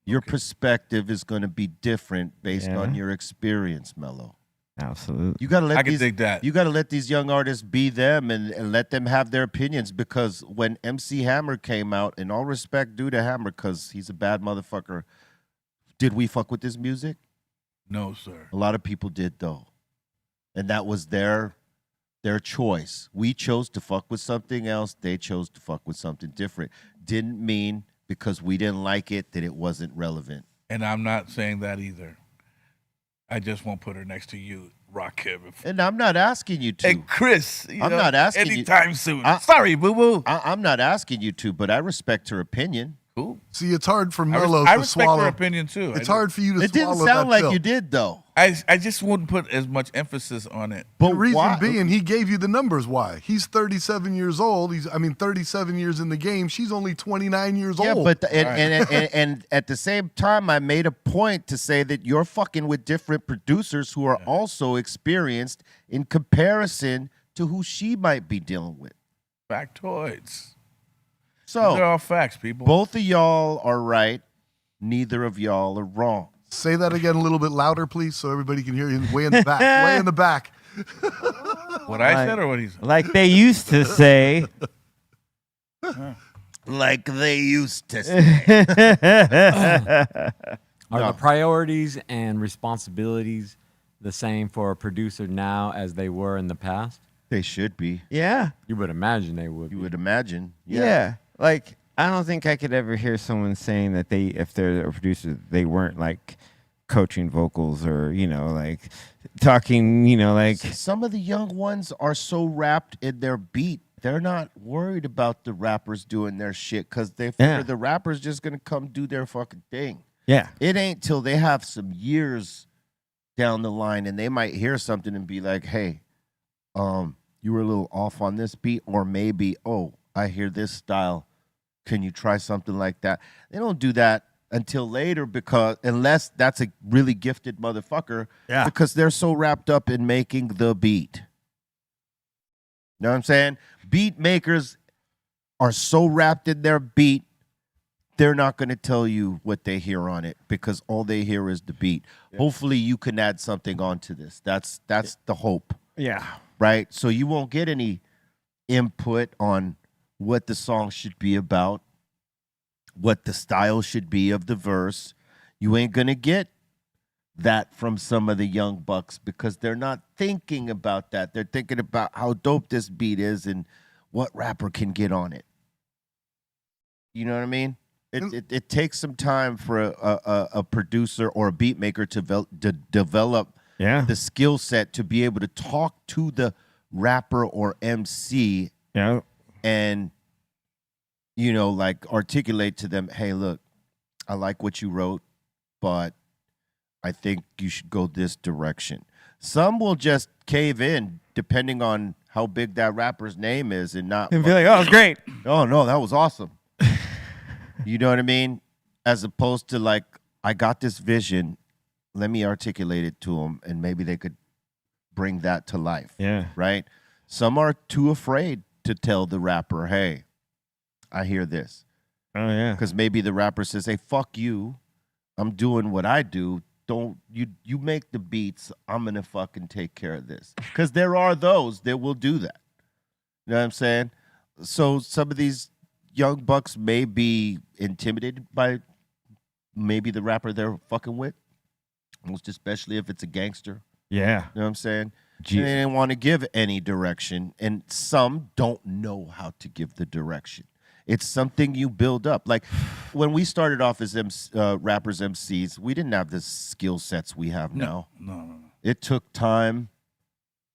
Your perspective is going to be different based Yeah. on your experience, Mello. Absolutely. You got to let I can these dig that. you got to let these young artists be them and let them have their opinions, because when MC Hammer came out, and all respect due to Hammer cuz he's a bad motherfucker, did we fuck with this music? No, sir. A lot of people did though. And that was their choice. We chose to fuck with something else, they chose to fuck with something different. Didn't mean because we didn't like it that it wasn't relevant. And I'm not saying that either. I just won't put her next to you, Rakim. And I'm not asking you to. Hey, Chris. I'm not asking you- anytime soon. I- Sorry, boo-boo. I'm not asking you to, but I respect her opinion. Cool. See, it's hard for I Mello to respect swallow. her opinion, too. It's I do. hard for you to It didn't swallow sound that like pill. you did though. I just wouldn't put as much emphasis on it. But The reason why? being, he gave you the numbers. Why? He's 37 years old. 37 years in the game. She's only 29 years Yeah, old. but and at the same time, I made a point to say that you're fucking with different producers who are also experienced in comparison to who she might be dealing with. Factoids. They're So all facts, people. both of y'all are right. Neither of y'all are wrong. Say that again a little bit louder, please, so everybody can hear you. Way in the back. Way in the back. What I said or what he said? Like they used to say. Like they used to say. Are No. the priorities and responsibilities the same for a producer now as they were in the past? They should be. Yeah. You would imagine they would. You be. would imagine. Yeah. Like, I don't think I could ever hear someone saying that if they're a producer, they weren't like coaching vocals or, like talking, like. Some of the young ones are so wrapped in their beat, they're not worried about the rappers doing their shit because they figure Yeah. the rapper's just gonna come do their fucking thing. Yeah. It ain't till they have some years down the line and they might hear something and be like, hey, you were a little off on this beat, or maybe, oh, I hear this style. Can you try something like that? They don't do that until later, because unless that's a really gifted motherfucker, because they're so wrapped up in making the beat. You know what I'm saying? Beat makers are so wrapped in their beat they're not going to tell you what they hear on it because all they hear is the beat. Hopefully you can add something onto this. That's the hope. Yeah. Right? So you won't get any input on what the song should be about, what the style should be of the verse. You ain't going to get that from some of the young bucks because they're not thinking about that. They're thinking about how dope this beat is and what rapper can get on it. You know what I mean? It takes some time for a producer or a beat maker to develop the skill set to be able to talk to the rapper or MC and, you know, like articulate to them, hey, look, I like what you wrote, but I think you should go this direction. Some will just cave in depending on how big that rapper's name is and not And be like, oh, it's great. Oh, no, that was awesome. You know what I mean? As opposed to like, I got this vision. Let me articulate it to them, and maybe they could bring that to life. Yeah. Right? Some are too afraid to tell the rapper, hey, I hear this. Oh, yeah. Because maybe the rapper says, hey, fuck you. I'm doing what I do. Don't you make the beats. I'm going to fucking take care of this. Because there are those that will do that. You know what I'm saying? So some of these young bucks may be intimidated by maybe the rapper they're fucking with, most especially if it's a gangster. Yeah. You know what I'm saying? They didn't want to give any direction, and some don't know how to give the direction. It's something you build up. Like when we started off as rappers, MCs, we didn't have the skill sets we have now. No. It took time,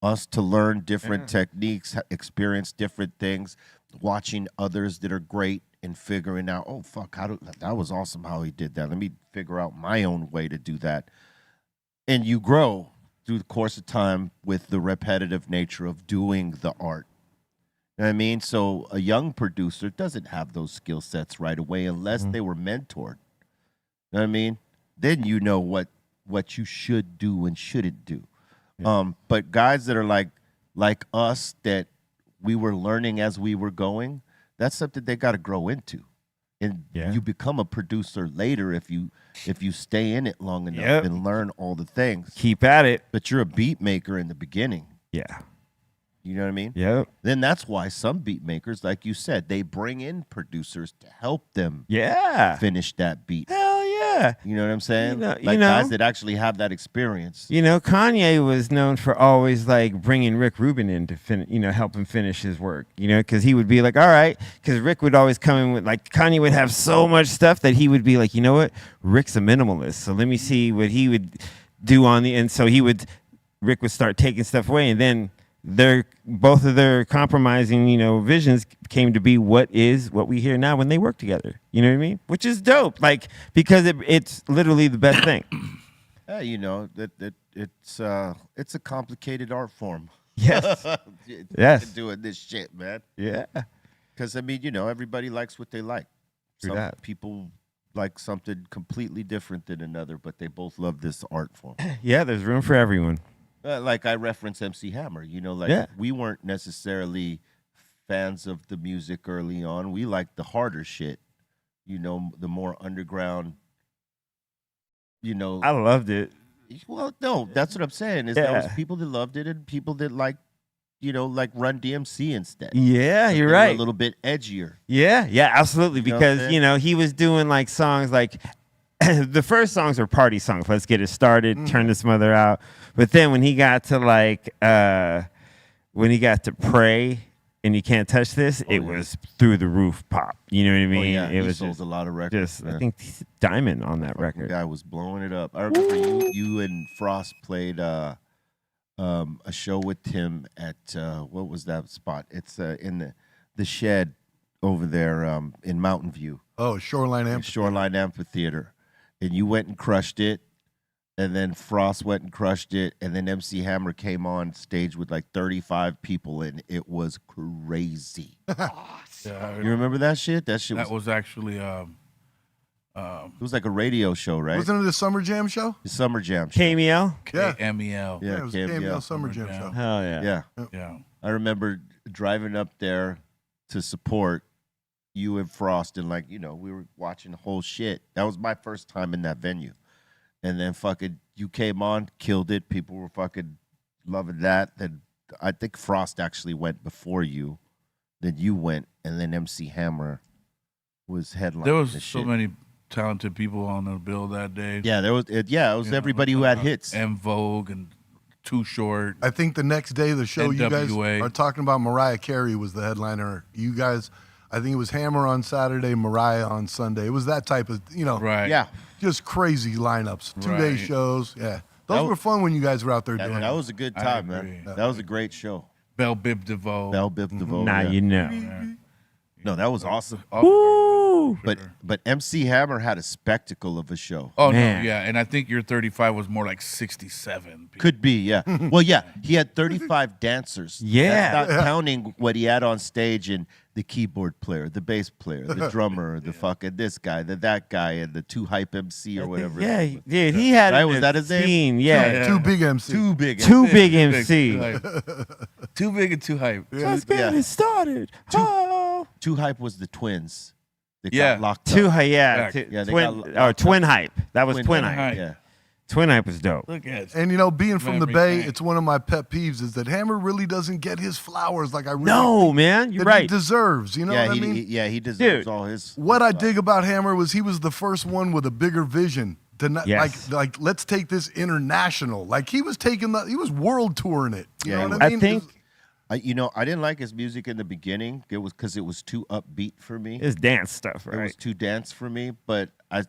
us to learn different techniques, experience different things, watching others that are great and figuring out, oh, fuck, that was awesome how he did that. Let me figure out my own way to do that. And you grow through the course of time with the repetitive nature of doing the art. You know what I mean? So a young producer doesn't have those skill sets right away unless they were mentored. You know what I mean? Then you know what you should do and shouldn't do. Yeah. But guys that are like us, that we were learning as we were going, that's something they got to grow into. And you become a producer later if you stay in it long enough and learn all the things. Keep at it. But you're a beat maker in the beginning. Yeah. You know what I mean? Yep. Then that's why some beat makers, like you said, they bring in producers to help them finish that beat. Hell yeah. You know what I'm saying? You know, guys that actually have that experience. You know, Kanye was known for always like bringing Rick Rubin in to help him finish his work, you know, because he would be like, all right, because Rick would always come in with, like, Kanye would have so much stuff that he would be like, you know what, Rick's a minimalist, so let me see what he would do on the end. So Rick would start taking stuff away, and then both of their compromising, you know, visions came to be what we hear now when they work together. You know what I mean? Which is dope, like, because it's literally the best thing. You know that it's a complicated art form. Yes. Yes. Doing this shit, man. Yeah. Because I mean, you know, everybody likes what they like. True Some that. people like something completely different than another, but they both love this art form. Yeah, there's room for everyone. Like I reference MC Hammer, you know, like we weren't necessarily fans of the music early on. We liked the harder shit, you know, the more underground, you know. I loved it. Well, no, that's what I'm saying. Is there was people that loved it and people that like, you know, like Run DMC instead. Yeah, But you're they were right. a little bit edgier. Yeah, absolutely. You know what I'm Because, saying? you know, he was doing like songs like the first songs were party songs. Let's get it started, turn this mother out. But then when he got to Pray and You Can't Touch This, it was through the roof pop. You know what I mean? Oh, yeah, It he was sold just a lot of records. I think Diamond on that The record. guy was blowing it up. I remember you and Frost played a show with him at what was that spot? It's in the shed over there in Mountain View. Oh, Shoreline Amphitheater. Shoreline Amphitheater. And you went and crushed it. And then Frost went and crushed it. And then MC Hammer came on stage with like 35 people, and it was crazy. Yeah, You remember that shit? That shit that was actually it was like a radio show, right? Wasn't it a Summer Jam show? The Summer Jam show. KMEL? Yeah. MEL. Yeah, it was a KML. KML Summer Jam Jam. show. Hell yeah. Yeah. Yeah. I remember driving up there to support. you and Frost, and like, we were watching the whole shit. That was my first time in that venue. And then fucking you came on, killed it. People were fucking loving that. Then I think Frost actually went before you. Then you went, and then MC Hammer was headlining. There was the so shit. many talented people on the bill that day. Yeah, it was everybody who had hits. And Vogue and Too Short. I think the next day of the show, you guys NWA. are talking about Mariah Carey was the headliner. You guys, I think it was Hammer on Saturday, Mariah on Sunday. It was that type of, Right. Yeah. just crazy lineups. 2-day Right. shows. Yeah. Those were fun when you guys were out there doing That it. was a good I time, agree. man. That was a great show. Belle Biv DeVoe. Belle Biv DeVoe. Now yeah. you know. No, that was awesome. Woo! But MC Hammer had a spectacle of a show. Oh, Man. no, yeah. And I think your 35 was more like 67. Could be, yeah. Well, yeah, he had 35 dancers. Yeah. That's not counting what he had on stage and the keyboard player, the bass player, the drummer, the fucking this guy, that guy, and the 2 Hype MC or whatever. Yeah, dude, he had Right, an was that his name? obscene- Yeah, Two big MC. Too big. too big Too MC. hype. Too big and too hype. Just Yeah. getting started. Oh. 2 Hype was the twins. They Yeah. got locked Too up. high, yeah. Back. Yeah, they twin, got or locked twin up. hype. That was twin hype. hype. Yeah. Twin hype was dope. Look at And being from the Memory Bay, bank. it's one of my pet peeves is that Hammer really doesn't get his flowers like I really No, think man, you're that he right. deserves. You know Yeah, what I mean? he deserves Dude. all his. What I dig about Hammer was he was the first one with a bigger vision to not Yes. like let's take this international. Like he was he was world touring it. You Yeah, know he what I I mean? think I didn't like his music in the beginning. It was because it was too upbeat for me. it's dance stuff, It was right? too dance for me. But as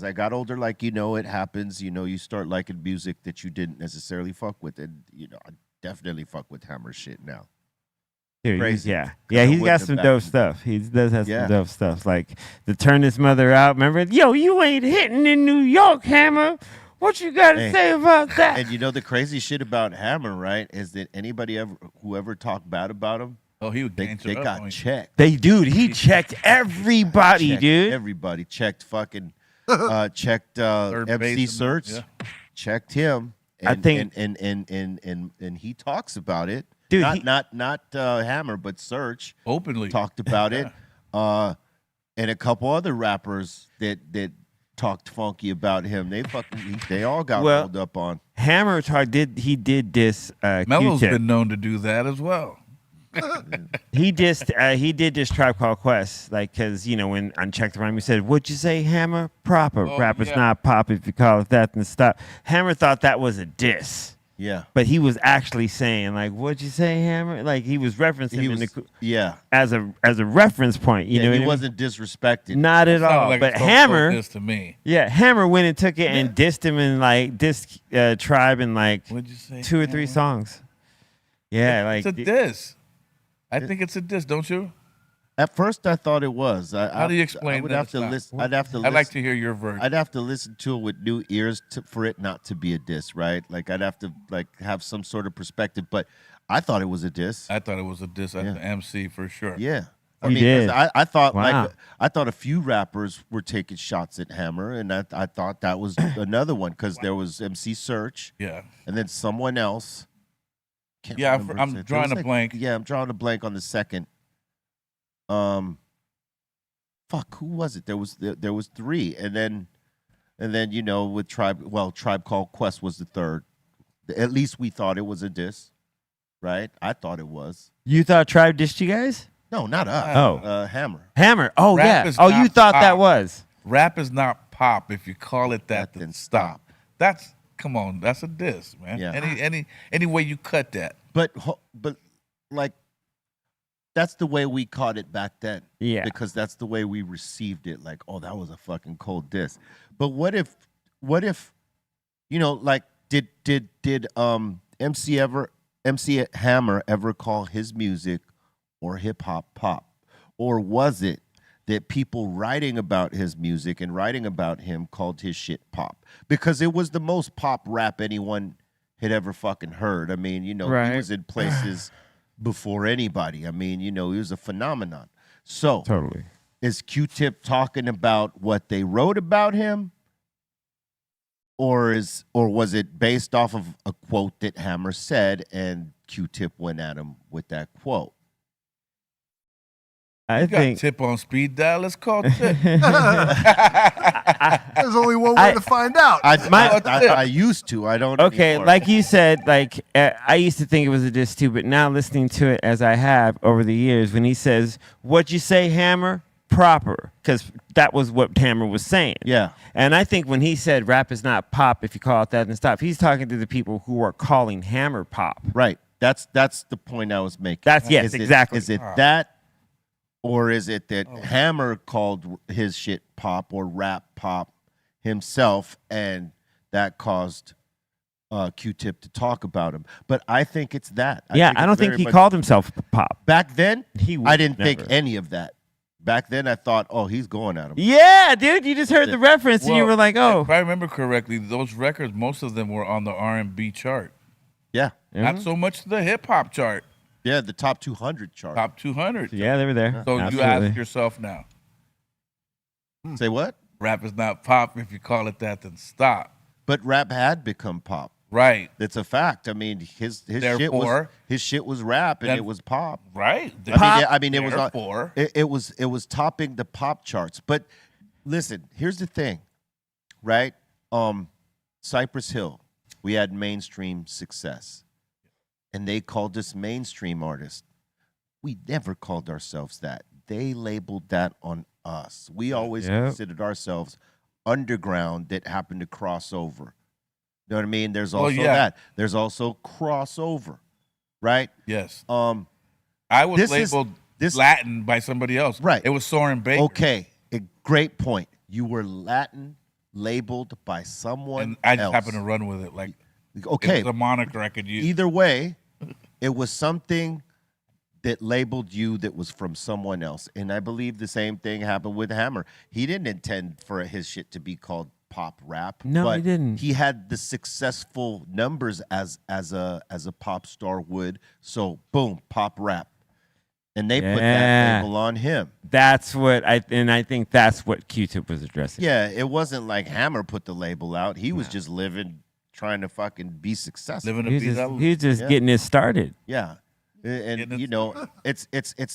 I got older, like it happens. You start liking music that you didn't necessarily fuck with, and I definitely fuck with Hammer shit now. Dude, crazy. yeah, 'Cause yeah. I He's got wouldn't some have dope backed- stuff. He does have Yeah. some dope stuff, like the turn his mother out. Remember, yo, you ain't hitting in New York, Hammer. What you got to Hey. say about that? And the crazy shit about Hammer, right, is that anybody whoever talked bad about him, Oh, he would they dance it up got on you. checked. He checked everybody, Checked dude. Everybody checked fucking checked Third MC baseman, Search, yeah. checked him. I And, think- and he talks about it. Dude, not Hammer, but Search Openly. talked about it. And a couple other rappers that talked funky about him. They all got Well, rolled up on. Hammer did diss Melo's Q-Tip. been known to do that as well. He did this Tribe Called Quest, like, because when on Check the Rhyme we said, "What'd you say, Hammer? Proper Oh, rapper's yeah. not pop if you call it that." And stop. Hammer thought that was a diss, Yeah. but he was actually saying, like, "What'd you say, Hammer?" Like he was referencing He in was, the, yeah. as a reference point. You know, He what I mean? wasn't disrespected. Not at Sounded all. like But a Stone Cold Hammer, diss to me. yeah, Hammer went and took it and dissed him in like dissed Tribe in like What'd you say? 2 or 3 Hammer? songs. Yeah, like It's a diss. I think it's a diss, don't you? At first, I thought it was. How do you explain I would that have it's to not? listen. I'd have to. I'd like to hear your version. I'd have to listen to it with new ears for it not to be a diss, right? Like I'd have to have some sort of perspective. But I thought it was a diss. I thought it was a diss at Yeah. the MC for sure. Yeah. I You mean, 'cause did. I thought Wow. I thought a few rappers were taking shots at Hammer, and I thought that was another one because there was MC Search, Yeah. and then someone else. Can't Yeah, remember I'm his name. drawing There was a blank. Yeah, I'm drawing a blank on the second. Fuck, who was it? There was 3, and then with Tribe Called Quest was the third. At least we thought it was a diss, right? I thought it was. you thought Tribe dissed you guys? No, not us. Oh. Hammer. Hammer. Oh Rap yeah. is Oh, you not thought that pop. was. Rap is not pop. If you call it that, Then then stop. That's come on. That's a diss, man. Yeah. Any way you cut that. But like, that's the way we caught it back then. Yeah. Because that's the way we received it. Like, oh, that was a fucking cold diss. But what if, like, did MC Hammer ever call his music or hip hop pop? Or was it that people writing about his music and writing about him called his shit pop? Because it was the most pop rap anyone had ever fucking heard. I mean, he Right. was in places before anybody. I mean, he was a phenomenon. So Totally. is Q-Tip talking about what they wrote about him? Or was it based off of a quote that Hammer said and Q-Tip went at him with that quote? I Got think Tip on speed dial. Let's call Tip. There's only one way to find out. I used to. I don't. okay, anymore. like you said, like I used to think it was a diss too, but now listening to it as I have over the years, when he says, "What you say, Hammer?" Proper, because that was what Hammer was saying. Yeah. And I think when he said rap is not pop, if you call it that and stuff, he's talking to the people who are calling Hammer pop. Right. That's the point I was making. That's yes, exactly. Is it that, or is it that Hammer called his shit pop or rap pop himself, and that caused Q-Tip to talk about him? But I think it's that. I don't it's think very he much- called himself pop. Back then. He would I didn't think never. any of that. Back then, I thought, oh, he's going at him. Yeah, dude, you just heard the reference and you were like, oh. If I remember correctly, those records, most of them were on the R&B chart. Yeah. Not so much the hip hop chart. Yeah, the top 200 chart. Top 200. Yeah, they were there. So Absolutely. you ask yourself now, Say what? rap is not pop. If you call it that, then stop. But rap had become pop. Right. It's a fact. I mean, his Therefore- shit was rap and Then- it was pop. Right. I mean, it was Therefore- it was topping the pop charts. But listen, here's the thing, right? Cypress Hill, we had mainstream success, and they called us mainstream artists. We never called ourselves that. They labeled that on us. We always considered ourselves underground that happened to cross over. You know what I mean? There's also that. There's also crossover, right? Yes. I was labeled Latin by somebody else. Right. It was Soren Baker. Okay, a great point. You were Latin labeled by someone And I just else. happened to run with it. Like, Okay. it was a moniker I could use. Either way, it was something that labeled you that was from someone else. And I believe the same thing happened with Hammer. He didn't intend for his shit to be called pop rap. No, but he didn't. He had the successful numbers as a pop star would. So boom, pop rap. And they put that label on him. That's what I think that's what Q-Tip was addressing. Yeah, it wasn't like Hammer put the label out. He was just trying to fucking be successful. Living He was just getting it started. Yeah. And you know, it's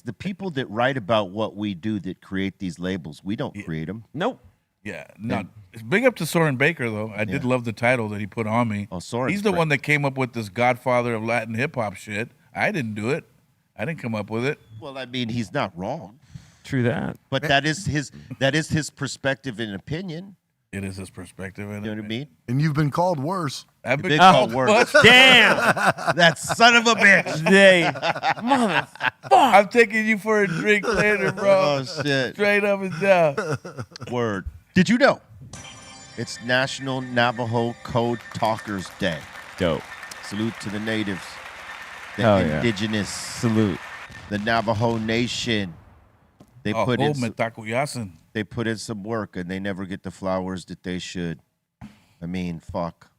the people that write about what we do that create these labels. We don't create them. Nope. Yeah, no. Big up to Soren Baker though. I did love the title that he put on me. Oh, Soren's He's the great. one that came up with this Godfather of Latin hip hop shit. I didn't do it. I didn't come up with it. Well, I mean, he's not wrong. True that. But that is his perspective and opinion. It is his perspective. You know what I mean? And you've been called worse. I've been called worse. Damn. That son of a bitch. I'm taking you for a drink later, bro. Oh shit. Straight up and down. Word. Did you know? It's National Navajo Code Talkers Day. Dope. Salute to the natives, the Hell yeah. indigenous, Salute. the Navajo Nation. They put in they put in some work and they never get the flowers that they should. I mean, fuck.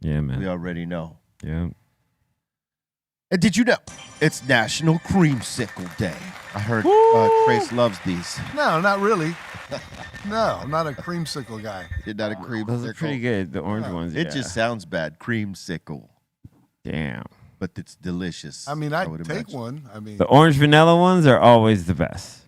Yeah, man. We already know. Yeah. And did you know it's National Creamsicle Day? I heard Trace loves these. No, not really. No, I'm not a creamsicle guy. You're not a creamsicle. Those are pretty good. The orange ones. It yeah. just sounds bad. Creamsicle. Damn. But it's delicious. I mean, would I'd take imagine. one. I mean, The orange vanilla ones are always the best.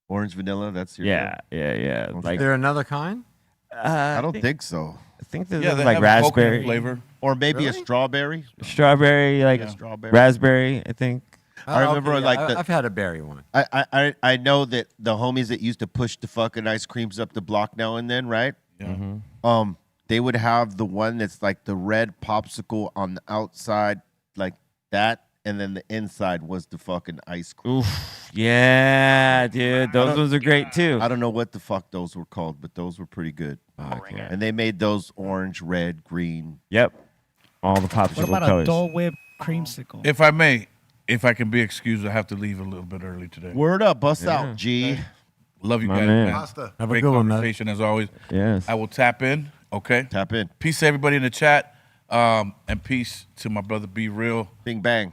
Orange vanilla, that's your Yeah. Okay. Like Is there another kind? I don't think so. I think there's Yeah, they like have a coconut raspberry flavor. Or maybe a strawberry. strawberry, like Strawberry. raspberry. I think. I remember Okay, like I've had a berry one. I know that the homies that used to push the fucking ice creams up the block now and then, right? Yeah. They would have the one that's like the red popsicle on the outside, like that, and then the inside was the fucking ice cream. Oof. Yeah, dude. Those ones are great too. I don't know what the fuck those were called, but those were pretty good. Okay. And they made those orange, red, green. Yep. All the What popsicle about a colors. Dole Whip creamsicle? If I may, if I can be excused, I have to leave a little bit early today. Word up, bust out, G. Love you My guys, man. man. pasta. Have a Great good one, man. conversation as always. Yes. I will tap in. Okay. Tap in. Peace to everybody in the chat. And peace to my brother Be Real. Bing bang.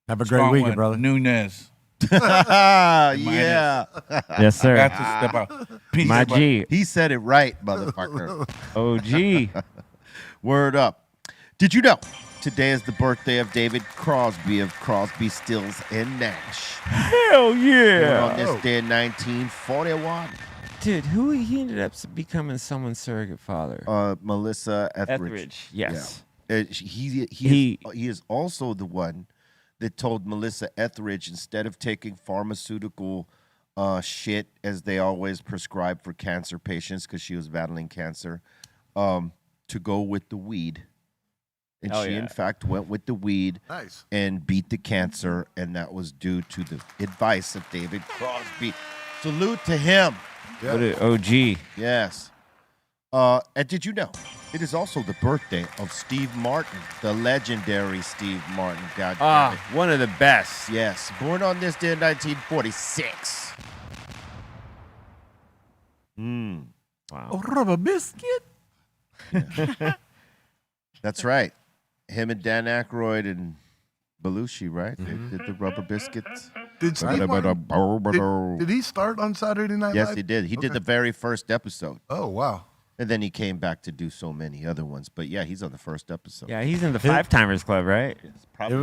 Have a great Strong weekend, one, brother. Nunez. Yeah. Yes, sir. Got to step out. Peace. My everybody. G. He said it right, motherfucker. OG. Word up. Did you know Today is the birthday of David Crosby of Crosby, Stills, and Nash. Hell Born yeah. on this day in 1941. Dude, who he ended up becoming someone's surrogate father? Melissa Etheridge. Etheridge, yes. Yeah. He is also the one that told Melissa Etheridge, instead of taking pharmaceutical shit as they always prescribe for cancer patients because she was battling cancer, to go with the weed. And she, in fact, went with the weed and beat the cancer, and that was due to the advice of David Crosby. Salute to him. Yeah. What an OG. Yes. And did you know it is also the birthday of Steve Martin, the legendary Steve Martin? God damn it. One of the best. Yes. Born on this day in 1946. Wow. A rubber biscuit. That's right. Him and Dan Aykroyd and Belushi, right? They did the rubber biscuits. Did Steve Martin, did he start on Saturday Night Live? Yes, he did. He did the very first episode. Oh, wow. And then he came back to do so many other ones. But yeah, he's on the first episode. Yeah, he's in the Five Timers Club, right? It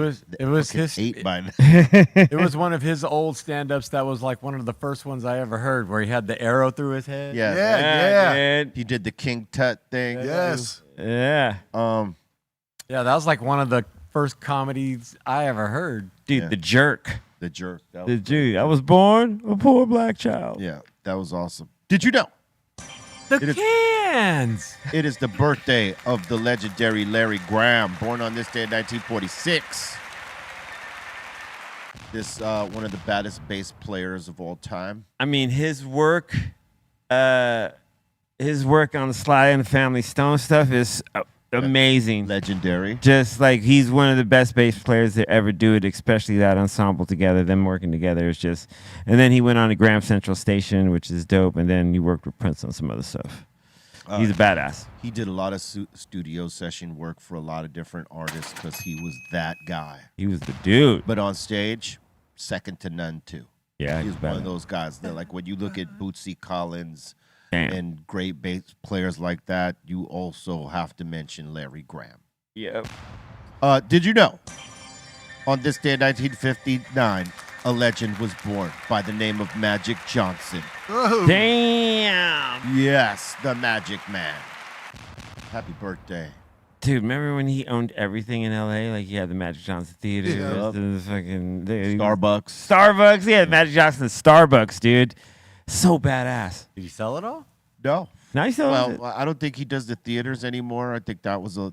was his 8 by now. It was one of his old stand-ups that was like one of the first ones I ever heard, where he had the arrow through his head. Yeah. He did the King Tut thing. Yes. Yeah. Yeah, that was like one of the first comedies I ever heard. Dude, The Jerk. The Jerk. That The was, Jerk. I was born a poor black child. yeah, that was awesome. Did you know? The Cans. It is the birthday of the legendary Larry Graham, born on this day in 1946. This one of the baddest bass players of all time. I mean, his work on the Sly and the Family Stone stuff is amazing. Legendary. Just like he's one of the best bass players to ever do it, especially that ensemble together, them working together is just. And then he went on to Graham Central Station, which is dope. And then he worked with Prince on some other stuff. He's a badass. He did a lot of studio session work for a lot of different artists because he was that guy. He was the dude. But on stage, second to none too. Yeah, he's he's one of badass. those guys. They're like when you look at Bootsy Collins. Damn. And great bass players like that, you also have to mention Larry Graham. Yep. Did you know? On this day in 1959, a legend was born by the name of Magic Johnson. Oh. Damn. Yes, the Magic Man. Happy birthday. Dude, remember when he owned everything in LA? Like he had the Magic Johnson Theater, the fucking Starbucks. Yeah, Magic Johnson Starbucks, dude. So badass. Did he sell it all? No. Now he sells it. Well, I don't think he does the theaters anymore. I think that was a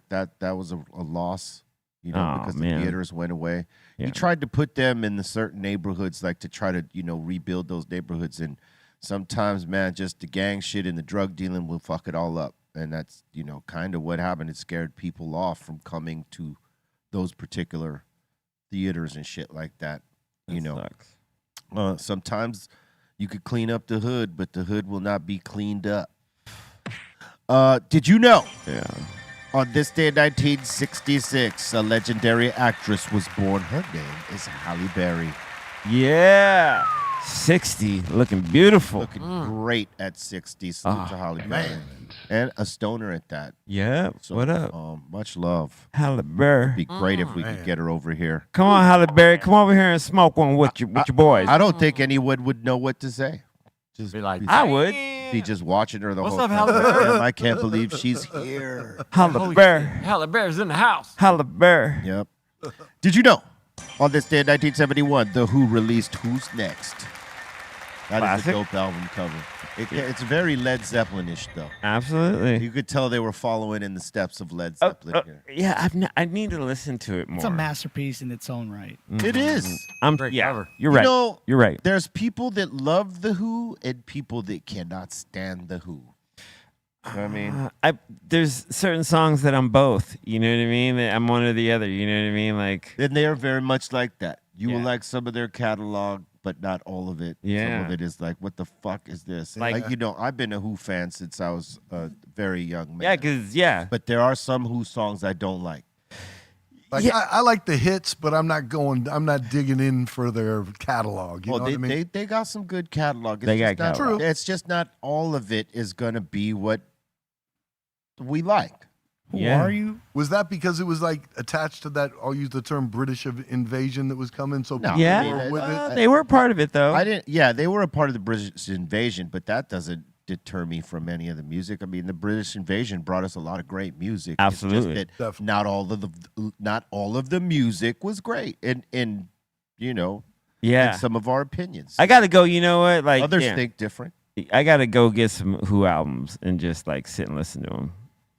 loss, because the theaters went away. Yeah. He tried to put them in the certain neighborhoods, like to try to rebuild those neighborhoods. And sometimes, man, just the gang shit and the drug dealing will fuck it all up. And that's kind of what happened. It scared people off from coming to those particular theaters and shit like that. Sucks. Sometimes you could clean up the hood, but the hood will not be cleaned up. Did you know? Yeah. On this day in 1966, a legendary actress was born. Her name is Halle Berry. Yeah. 60. Looking beautiful. Looking great at 60. Salute to Halle Berry. And a stoner at that. Yeah. So, what up? Much love. Halle Berry. It'd be great if we could get her over here. Come on, Halle Berry. Come over here and smoke one with your boys. I don't think anyone would know what to say. Just be like, I would. Be just watching her the What's whole up, time. Halle Berry? Damn, I can't believe she's here. Halle Berry. Halle Berry's in the house. Halle Berry. Yep. Did you know? On this day in 1971, The Who released Who's Next? That is a Classic. dope album cover. It's very Led Zeppelin-ish, though. Absolutely. You could tell they were following in the steps of Led Zeppelin here. Yeah, I need to listen to it more. It's a masterpiece in its own right. It is. Great cover. You're right. know, You're right. There's people that love The Who and people that cannot stand The Who. You know what I mean? There's certain songs that I'm both. You know what I mean? That I'm one or the other. You know what I mean? Like, And they are very much like that. You will Yeah. like some of their catalog, but not all of it. Yeah. Some of it is like, what the fuck is this? Like- I've been a Who fan since I was a very young man. yeah, because But there are some Who songs I don't like. Like I like the hits, but I'm not digging in for their catalog. You know what I mean? They got some good catalog. It's They got just not- catalog. It's just not all of it is gonna be what we like. Who are you? Was that because it was like attached to that? I'll use the term British invasion that was coming. So people Yeah, were with it. they were part of it though. I didn't. Yeah, they were a part of the British invasion, but that doesn't deter me from any of the music. I mean, the British invasion brought us a lot of great music. Absolutely. It's just that not all of the music was great, and you know, Yeah. in some of our opinions. I gotta go. You know what? Like Others yeah. think different. I gotta go get some Who albums and just like sit and listen to them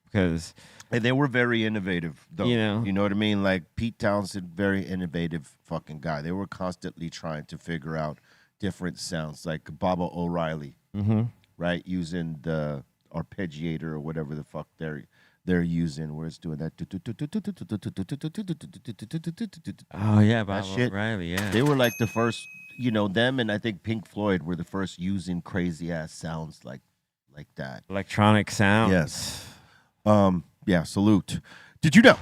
because And they were very innovative, though. You know. You know what I mean? Like Pete Townsend, very innovative fucking guy. They were constantly trying to figure out different sounds, like Baba O'Reilly, right? Using the arpeggiator or whatever the fuck they're using, where it's doing that. oh yeah, That Bob shit. O'Reilly, yeah. They were like the first, you know, them and I think Pink Floyd were the first using crazy ass sounds like that. Electronic sound. Yes. Yeah, salute. Did you know?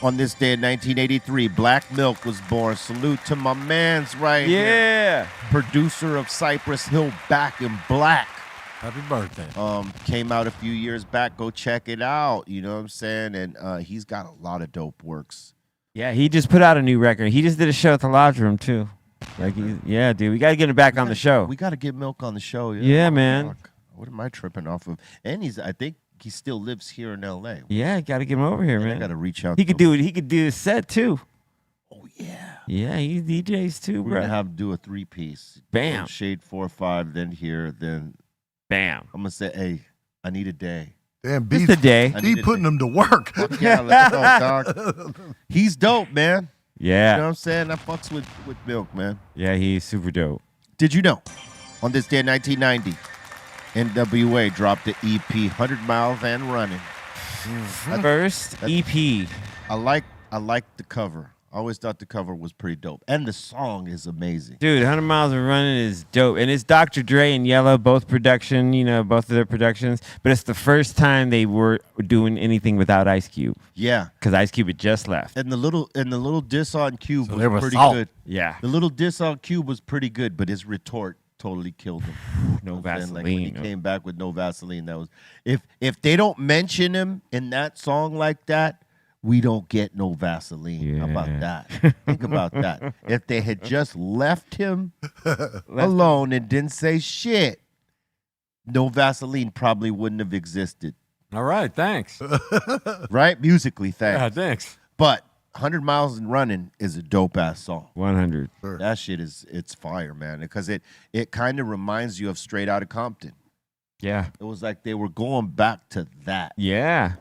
On this day in 1983, Black Milk was born. Salute to my man's right here. Yeah. Producer of Cypress Hill, Back in Black. Happy birthday. Came out a few years back. Go check it out. You know what I'm saying? And he's got a lot of dope works. Yeah, he just put out a new record. He just did a show at the Lodge Room too. Like, yeah, dude, we gotta get him back on the show. We got to get Milk on the show. Yeah, man. Fuck. What am I tripping off of? And I think he still lives here in L.A. Yeah, gotta get him over here, And I man. got to reach out. He could do it. He could do his set too. Oh yeah. Yeah, he DJs too, We're bro. gonna have to do a 3-piece. Bam. Shade 4-5, then here, then Bam. I'm gonna say, hey, I need a day. Damn, Just B, a day. I B need a putting day. them to work. Fuck yeah, let's go, dog. He's dope, man. You know Yeah. what I'm saying? I fucks with Milk, man. Yeah, he's super dope. Did you know? On this day in 1990, NWA dropped the EP 100 Miles and Running. First EP. I like the cover. I always thought the cover was pretty dope. And the song is amazing. Dude, 100 Miles of Running is dope. And it's Dr. Dre and Yellow, both production, you know, both of their productions. But it's the first time they were doing anything without Ice Cube. Yeah. Because Ice Cube had just left. And the little diss on Cube So there was was pretty salt. good. Yeah. The little diss on Cube was pretty good, but his retort totally killed him. No And like when Vaseline. he came back with no Vaseline, that was if they don't mention him in that song like that, we don't get no Vaseline. How about that? Think about that. If they had just left him alone and didn't say shit, no Vaseline probably wouldn't have existed. All right, thanks. Right? Musically, Yeah, thanks. thanks. But 100 Miles and Running is a dope ass song. 100. That shit it's fire, man. Because it kind of reminds you of Straight Outta Compton. Yeah. It was like they were going back to that. Yeah.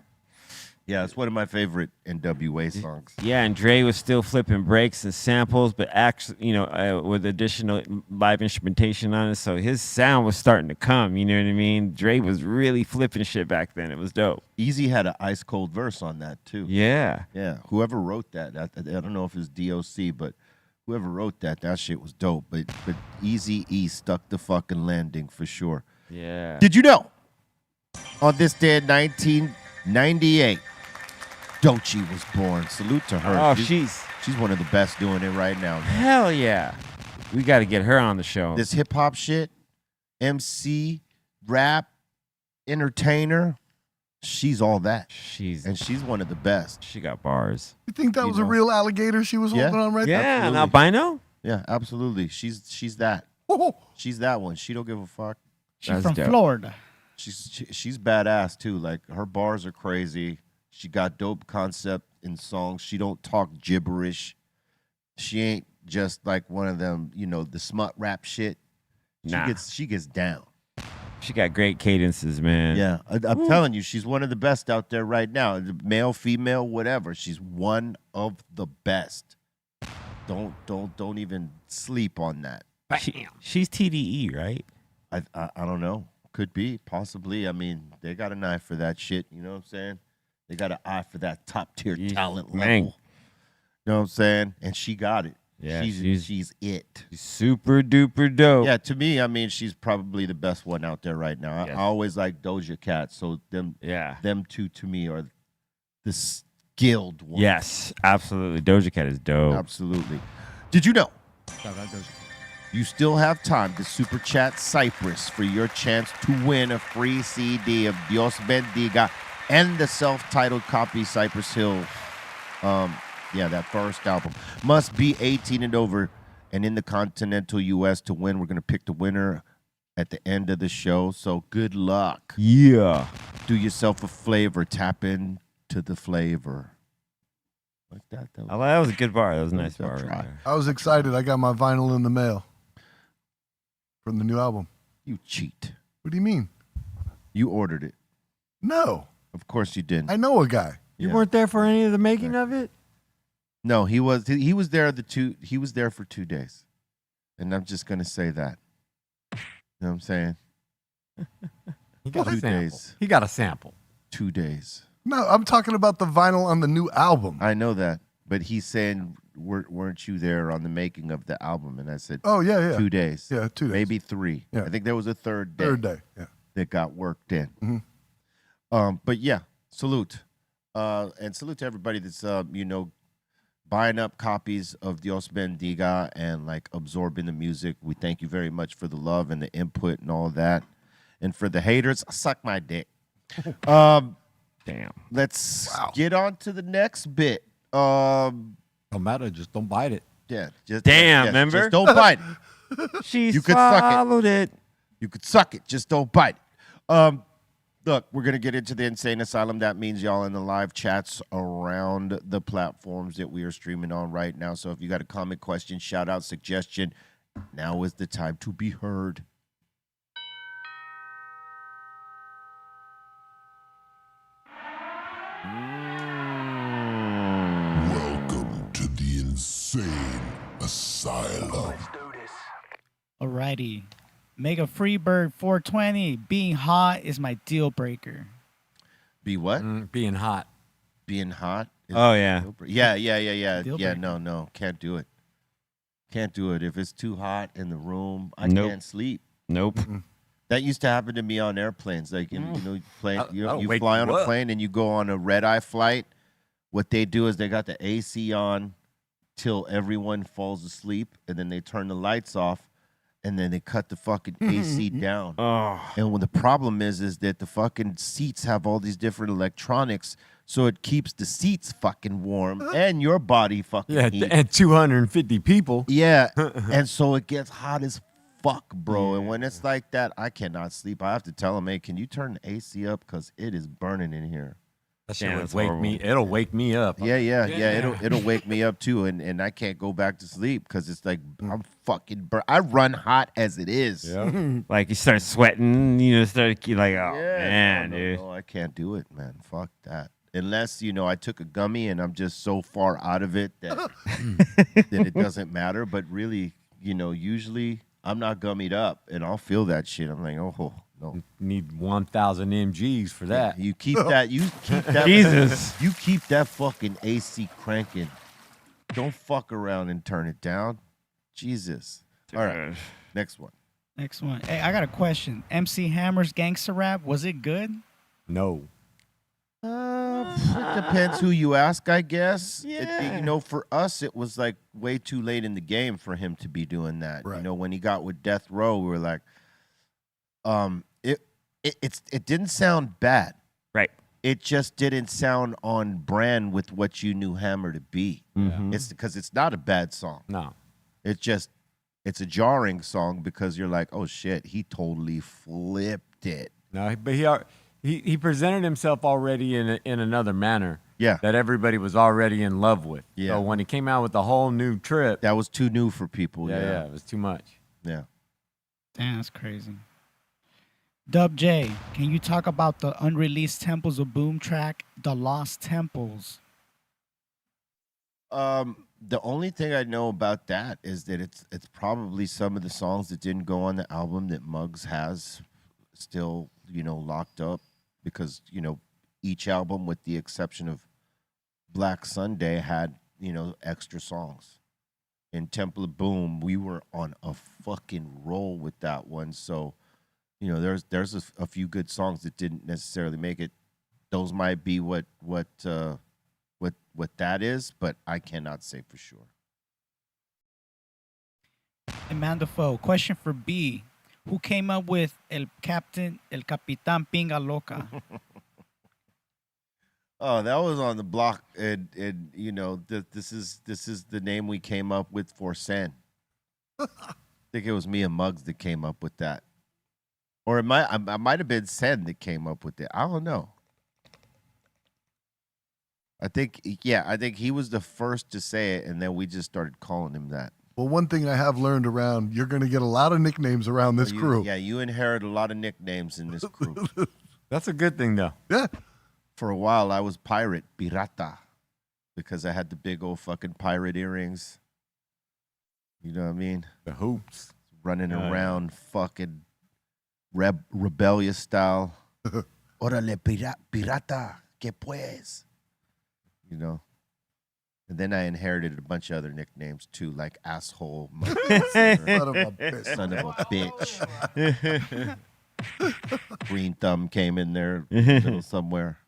Yeah, it's one of my favorite NWA songs. Yeah, and Dre was still flipping breaks and samples, but actually, you know, with additional live instrumentation on it. So his sound was starting to come. You know what I mean? Dre was really flipping shit back then. It was dope. Easy had an ice cold verse on that too. Yeah. Yeah, whoever wrote that, I don't know if it's DOC, but whoever wrote that shit was dope. But Easy E stuck the fucking landing for sure. Yeah. Did you know? On this day in 1998, Doechii was born. Salute to her. Oh, she's one of the best doing it right now, man. hell yeah. We got to get her on the show. This hip hop shit, MC, rap, entertainer, she's all that. And she's one of the best. she got bars. You think that was a real alligator she was Yeah. holding on right there? Yeah, an Absolutely. albino? Yeah, absolutely. She's that. Oh, She's that one. She don't give a fuck. She's That's from dope. Florida. She's badass too. Like her bars are crazy. She got dope concept in songs. She don't talk gibberish. She ain't just like one of them, you know, the smut rap shit. Nah. She gets down. She got great cadences, man. Yeah, I'm telling you, she's one of the best out there right now. Male, female, whatever. She's one of the best. Don't even sleep on that. She's TDE, right? I don't know. Could be, possibly. I mean, they got an eye for that shit. You know what I'm saying? They got an eye for that top tier talent level. man. You know what I'm saying? And she got it. Yeah, she's it. She's super duper dope. Yeah, to me, I mean, she's probably the best one out there right now. Yes. I always like Doja Cat, so them two to me are the skilled ones. Yes, absolutely. Doja Cat is dope. Absolutely. Did you know? You still have time to super chat Cypress for your chance to win a free CD of Dios Bendiga and the self-titled copy, Cypress Hill. Yeah, that first album. Must be 18 and over and in the continental U.S. to win. We're going to pick the winner at the end of the show, so good luck. Yeah. Do yourself a flavor. Tap into the flavor. Like that. That was a good bar. That was a nice bar. Try. Right there. I was excited. I got my vinyl in the mail from the new album. You cheat. What do you mean? You ordered it. No. Of course you didn't. I know a guy. You Yeah. weren't there for any of the making of it? No, he was there he was there for 2 days. And I'm just gonna say that. You know what I'm saying? He got a 2 sample. days. He got a sample. 2 days. No, I'm talking about the vinyl on the new album. I know that. But he's saying weren't you there on the making of the album? And I said, Oh, yeah. 2 days. Yeah, 2 days. Maybe 3. Yeah. I think there was a third day. Third day. Yeah. That got worked in. Mhm. But yeah, salute. And salute to everybody that's buying up copies of Dios Bendiga and like absorbing the music. We thank you very much for the love and the input and all that. And for the haters, suck my dick. Damn. Let's get on to the next bit. Don't matter, just don't bite it. Yeah, just Damn, yeah, remember? Just don't bite it. She You could suck it. swallowed it. You could suck it, just don't bite it. Look, we're gonna get into the Insane Asylum. That means y'all in the live chats around the platforms that we are streaming on right now. So if you got a comment, question, shout out, suggestion, now is the time to be heard. Welcome to the Insane Asylum. Alrighty. Mega Freebird 420. Being hot is my deal breaker. Be what? Being hot. Being hot? Oh, yeah. Yeah. Deal Yeah, breaker. no. Can't do it. Can't do it. If it's too hot in the room, I Nope. can't sleep. Nope. That used to happen to me on airplanes. Like, you That'll wake fly on you a up. plane and you go on a red-eye flight. What they do is they got the AC on till everyone falls asleep, and then they turn the lights off, and then they cut the fucking AC down. Oh. And when the problem is that the fucking seats have all these different electronics, so it keeps the seats fucking warm and your body fucking Yeah, heat. and 250 people. Yeah, and so it gets hot as fuck, bro. And when it's like that, I cannot sleep. I have to tell them, hey, can you turn the AC up? Because it is burning in here. That shit Damn, would that's wake horrible. me. It'll wake me up. Yeah. It'll wake me up too, and I can't go back to sleep because it's like I'm fucking burnt. I run hot as it is. Yeah. Like you start sweating, start like, oh man, dude. No, I can't do it, man. Fuck that. Unless I took a gummy and I'm just so far out of it that that it doesn't matter. But really, usually I'm not gummied up, and I'll feel that shit. I'm like, oh no. Need 1,000 mgs for that. You keep that. You keep that. Jesus. You keep that fucking AC cranking. Don't fuck around and turn it down. Jesus. All right. Next one. Next one. Hey, I got a question. MC Hammer's gangster rap, was it good? No. It depends who you ask, I guess. Yeah. For us, it was like way too late in the game for him to be doing that. Right. When he got with Death Row, we were like, it didn't sound bad. Right. It just didn't sound on brand with what you knew Hammer to be. Mhm. It's because it's not a bad song. No. It's a jarring song because you're like, oh shit, he totally flipped it. No, but he presented himself already in another manner. Yeah. That everybody was already in love with. Yeah. So when he came out with a whole new trip, That was too new for people. yeah, it was too much. Yeah. Damn, that's crazy. Dub J, can you talk about the unreleased Temples of Boom track, The Lost Temples? The only thing I know about that is that it's probably some of the songs that didn't go on the album that Muggs has still, locked up because, each album with the exception of Black Sunday had, extra songs. In Temple of Boom, we were on a fucking roll with that one. So, there's a few good songs that didn't necessarily make it. Those might be what that is, but I cannot say for sure. Amanda Foe, question for B. Who came up with El Capitán Pinga Loca? Oh, that was on the block, and you know this is the name we came up with for Sen. I think it was me and Muggs that came up with that, or it might I might have been Sen that came up with it. I don't know. I think he was the first to say it, and then we just started calling him that. Well, one thing I have learned around, you're going to get a lot of nicknames around this crew. Yeah, you inherit a lot of nicknames in this crew. That's a good thing, though. Yeah. For a while, I was pirate, pirata, because I had the big old fucking pirate earrings. You know what I mean? The hoops. Running around fucking rebellious style. Órale, pirata, que pues? You know? And then I inherited a bunch of other nicknames too, like asshole, Son of a bitch. son of a bitch. Greenthumb came in there middle somewhere.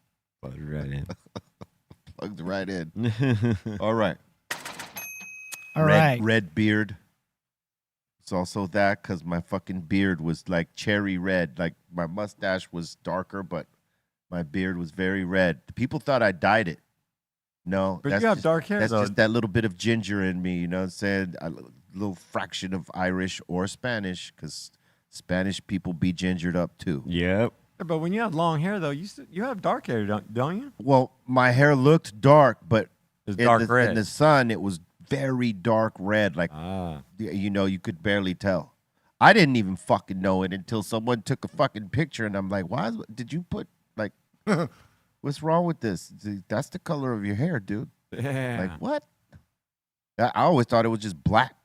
Plugged right in. Plugged right in. All right. All right. Red beard. It's also that because my fucking beard was like cherry red. Like my mustache was darker, but my beard was very red. People thought I dyed it. No, But you have dark hair, That's though. just that little bit of ginger in me. You know what I'm saying? A little fraction of Irish or Spanish, because Spanish people be gingered up too. Yep. Yeah, but when you have long hair, though, you have dark hair, don't you? Well, my hair looked dark, but It's dark red. in the sun, it was very dark red. Like, Ah. you know, you could barely tell. I didn't even fucking know it until someone took a fucking picture, and I'm like, did you put, like, what's wrong with this? That's the color of your hair, dude. Yeah. Like, what? I always thought it was just black.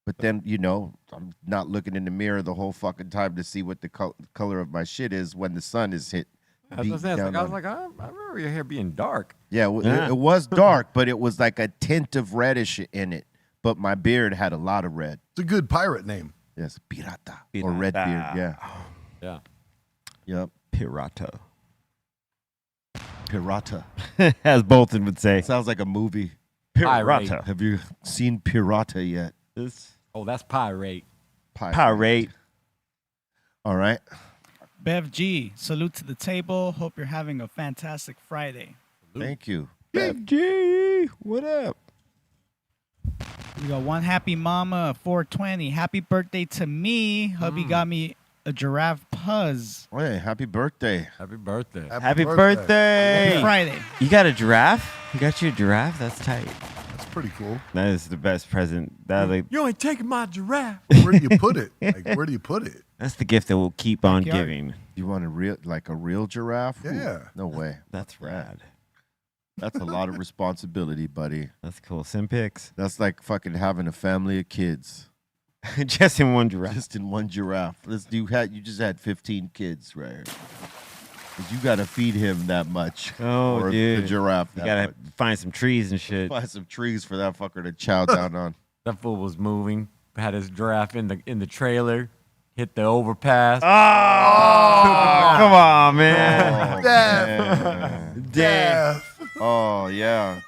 But then, you know, I'm not looking in the mirror the whole fucking time to see what the color of my shit is when the sun is hit. I was like, I remember your hair being dark. Yeah, it was dark, but it was like a tint of reddish in it. But my beard had a lot of red. It's a good pirate name. Yes, pirata. Or red beard, yeah. Yeah. Yep, Pirata. pirata. As Bolton would say. Sounds like a movie. Pirata. Have you seen Pirata yet? Oh, that's pirate. Pirate. All right. Bev G, salute to the table. Hope you're having a fantastic Friday. Thank you. Big G. What up? We got one happy mama, 420. Happy birthday to me. Hubby got me a giraffe puzz. Hey, happy birthday. Happy birthday. Happy birthday. Happy Friday. You got a giraffe? You got you a giraffe? That's tight. That's pretty cool. That is the best present. That like You ain't taking my giraffe. Where do you put it? Like, where do you put it? that's the gift that we'll keep on Backyard. giving. You want a real giraffe? Ooh, Yeah. no way. That's rad. That's a lot of responsibility, buddy. That's cool. Send pics. That's like fucking having a family of kids Just in one giraffe. just in one giraffe. You just had 15 kids, right here. 'Cause you got to feed him that much. Oh, or dude. the giraffe. You That gotta much. find some trees and shit. Find some trees for that fucker to chow down on. That fool was moving. Had his giraffe in the trailer. Hit the overpass. Oh, come on, man. Oh, man. Damn. Oh yeah.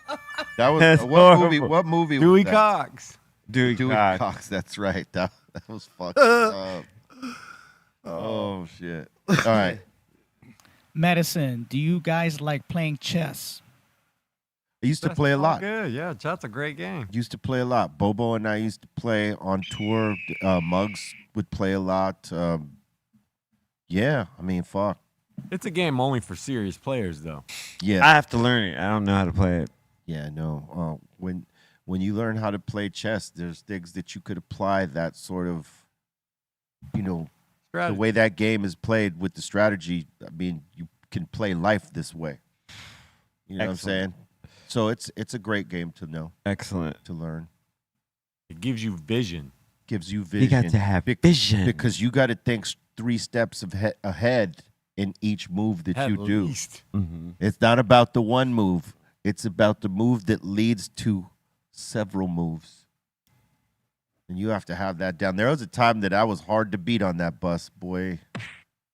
That was That's what movie? horrible. What movie Dewey was that? Cox. Dude, Dewey God. Cox. That's right. That was fucked up. Oh shit. All right. Medicine, do you guys like playing chess? I used to play a lot. Good. Yeah, that's a great game. Used to play a lot. Bobo and I used to play on tour. Muggs would play a lot. Yeah, I mean, fuck. It's a game only for serious players, though. Yeah, I have to learn it. I don't know how to play it. yeah, no. When you learn how to play chess, there's things that you could apply that sort of, the Strategy. way that game is played with the strategy. I mean, you can play life this way. You know what I'm Excellent. saying? So it's a great game to know, Excellent. to learn. It gives you vision. Gives you vision. You got to have vision. Because you got to think 3 steps ahead in each move that At you do. least. Mm-hmm. It's not about the one move. It's about the move that leads to several moves. And you have to have that down. There was a time that I was hard to beat on that bus, boy.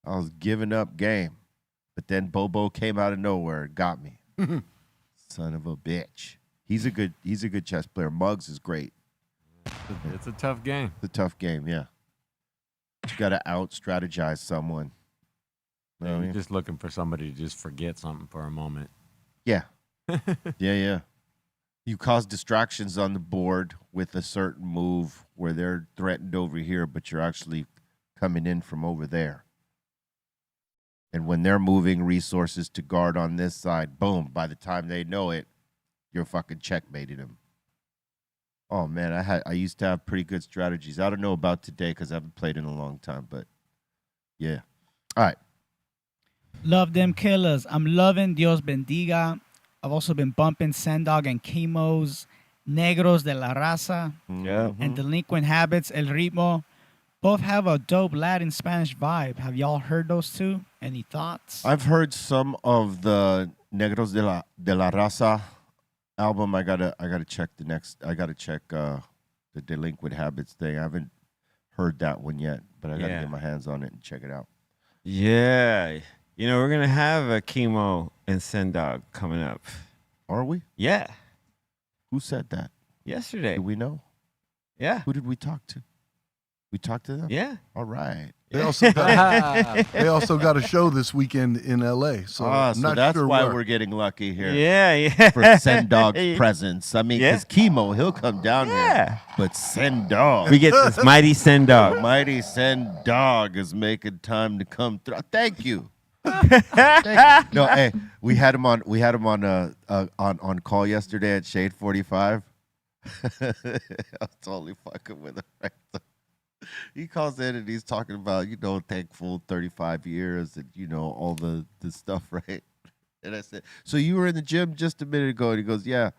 I was giving up game. But then Bobo came out of nowhere and got me. Son of a bitch. He's a good chess player. Muggs is great. It's a tough game. It's a tough game, yeah. You got to out-strategize someone. You know what I You're mean? just looking for somebody to just forget something for a moment. Yeah. Yeah. You cause distractions on the board with a certain move where they're threatened over here, but you're actually coming in from over there. And when they're moving resources to guard on this side, boom, by the time they know it, you're fucking checkmated them. Oh man, I used to have pretty good strategies. I don't know about today because I haven't played in a long time, but yeah. All right. Love them killers. I'm loving Dios bendiga. I've also been bumping Sendog and Chemo's Negros de la Raza Yeah. and Delinquent Habits, El Ritmo. Both have a dope Latin Spanish vibe. Have y'all heard those two? Any thoughts? I've heard some of the Negros de la Raza album. I gotta check the next. I gotta check the Delinquent Habits thing. I haven't heard that one yet, but I gotta get my hands on it and check it out. Yeah. You know, we're going to have a Chemo and Sendog coming up. Are we? Yeah. Who said that? Yesterday. Do we know? Yeah. Who did we talk to? We talked to them? Yeah. All right. They also got a show this weekend in L.A. So I'm so not that's sure why where. we're getting lucky here. Yeah. For Sendog's presence. I mean, because Chemo, he'll come down here. But Sendog. We get this mighty Sendog. Mighty Sendog is making time to come through. Thank you. No, hey, we had him on on call yesterday at Shade 45. I was totally fucking with him right there. He calls in and he's talking about, thankful 35 years and, all the stuff, right? And I said, so you were in the gym just a minute ago? And he goes, yeah,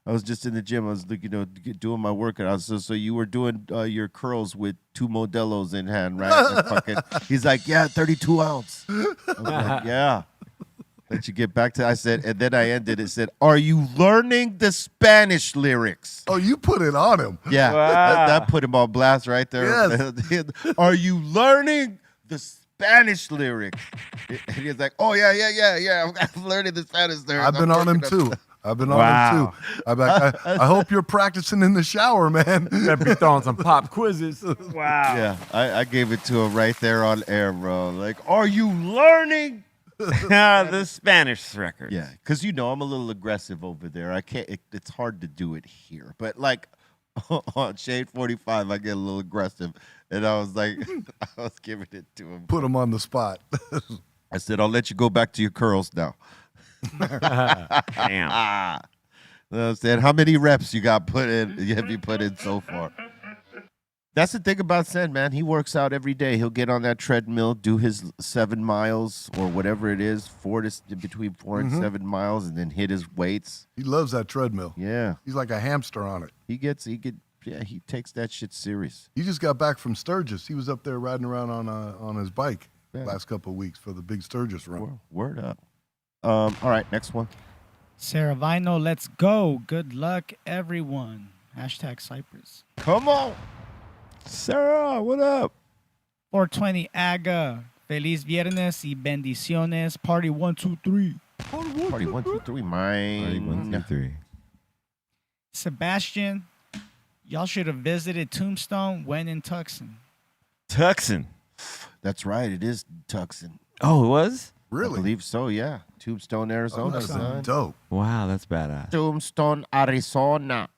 I was just in the gym. I was, doing my workout. So you were doing your curls with 2 Modelos in hand, right? He's like, yeah, 32 ounce. I was like, yeah. Let you get back to, I said, and then I ended it, said, are you learning the Spanish lyrics? Oh, you put it on him. Yeah, Wow. that put him on blast right there. Yes. Are you learning the Spanish lyrics? And he's like, oh, yeah. I'm learning the Spanish lyrics. I've been on him too. I've been on him too. I hope you're practicing in the shower, man. Better be throwing some pop quizzes. Wow. Yeah, I gave it to him right there on air, bro. Like, are you learning? The Spanish record. Yeah, because I'm a little aggressive over there. I can't. It's hard to do it here, but like on Shade 45, I get a little aggressive, and I was like, I was giving it to him. Put him on the spot. I said, I'll let you go back to your curls now. Damn. I said, how many reps you got put in? Have you put in so far? That's the thing about Sen, man. He works out every day. He'll get on that treadmill, do his 7 miles or whatever it is, between 4 and 7 miles, and then hit his weights. He loves that treadmill. Yeah, He's like a hamster on it. he takes that shit serious. He just got back from Sturgis. He was up there riding around on his bike Yeah. last couple of weeks for the big Sturgis run. Word up. All right, next one. Sarah Vino, let's go. Good luck, everyone. Hashtag Cypress. Come on. Sarah, what up? 420 Aga. Feliz Viernes y bendiciones. Party 1, 2, 3. Party 1, 2, 3, mine. 1, 2, 3. Sebastian, y'all should have visited Tombstone when in Tucson. Tucson. That's right. It is Tucson. Oh, it was? I Really? believe so, yeah. Tombstone, Arizona, That's son. dope. Wow, that's badass. Tombstone, Arizona.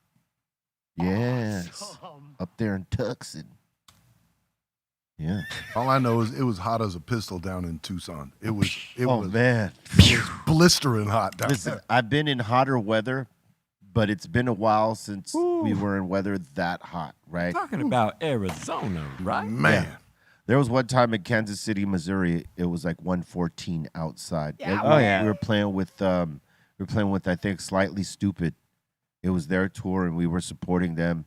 Yes. Up there in Tucson. Yeah. All I know is it was hot as a pistol down in Tucson. It was Man. blistering hot down Listen, there. I've been in hotter weather, but it's been a while since we were in weather that hot, right? Talking about Arizona, right? Man. Yeah. There was one time in Kansas City, Missouri, it was like 114 outside. Yeah. Oh, yeah. We were playing with I think Slightly Stupid. It was their tour and we were supporting them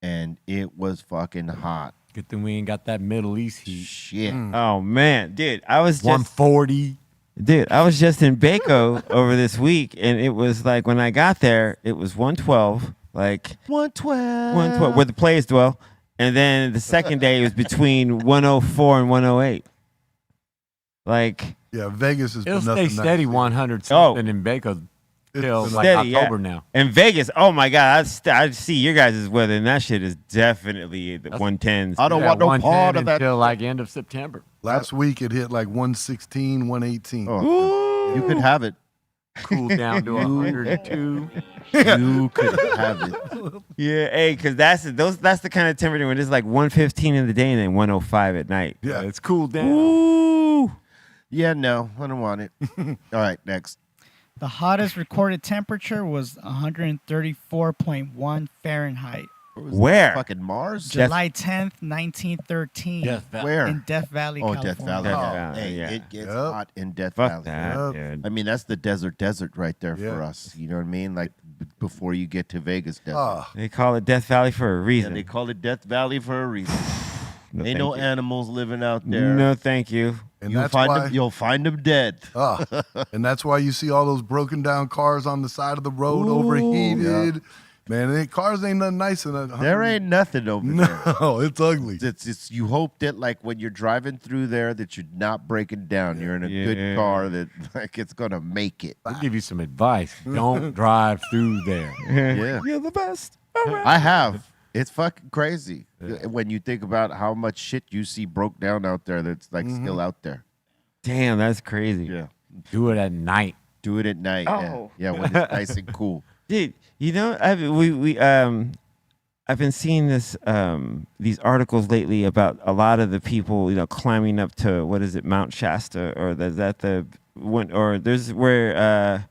and it was fucking hot. Good thing we ain't got that Middle East heat. Shit. Oh, man. Dude, I was just 140. in Baco over this week, and it was like when I got there, it was 112, like 112, where the players dwell. And then the second day, it was between 104 and 108. Like, Yeah, Vegas has It'll been stay nothing steady nice. 100 something in Baco till It's like steady, yeah. October now. in Vegas, oh my God, I see your guys' weather, and that shit is definitely the 110s. I don't Yeah, want no 110 part of that. until like end of September. Last week it hit like 116, 118. Oh, you could have it. Cool down to 102. You could have it. Yeah, hey, because that's the kind of temperature when it's like 115 in the day and then 105 at night. Yeah. It's cool down. Ooh. Yeah, no, I don't want it. All right, next. The hottest recorded temperature was 134.1 Fahrenheit. Where? Fucking Mars? July 10th, 1913. Death Valley. Where? In Death Valley, Oh, California. Death Valley. Death Oh, Valley, hey, yeah. it gets Yep. hot in Death Fuck Valley. that, Yep. dude. I mean, that's the desert right there Yeah. for us. You know what I mean? Like before you get to Vegas desert. Ah, They call it Death Valley for a Yeah, reason. they call it Death Valley for a reason. Ain't thank no you. animals living out there. No, thank you. and You'll that's find why. them. You'll find them dead. And that's why you see all those broken down cars on the side of the road, overheated. Man, cars ain't nothing nice in that. There ain't nothing over there. No, it's ugly. It's you hope that like when you're driving through there that you're not breaking down. You're in a Yeah. good car that like it's gonna make it. I'll give you some advice. Don't drive through there. Yeah. You're the best. I have. It's fucking crazy when you think about how much shit you see broke down out there that's like still out there. Damn, that's crazy. Yeah. Do it at night. Do it at night. Oh. Yeah, when it's nice and cool. Dude, you know, I've been seeing these articles lately about a lot of the people, you know, climbing up to what is it, Mount Shasta, or is that the one, or there's where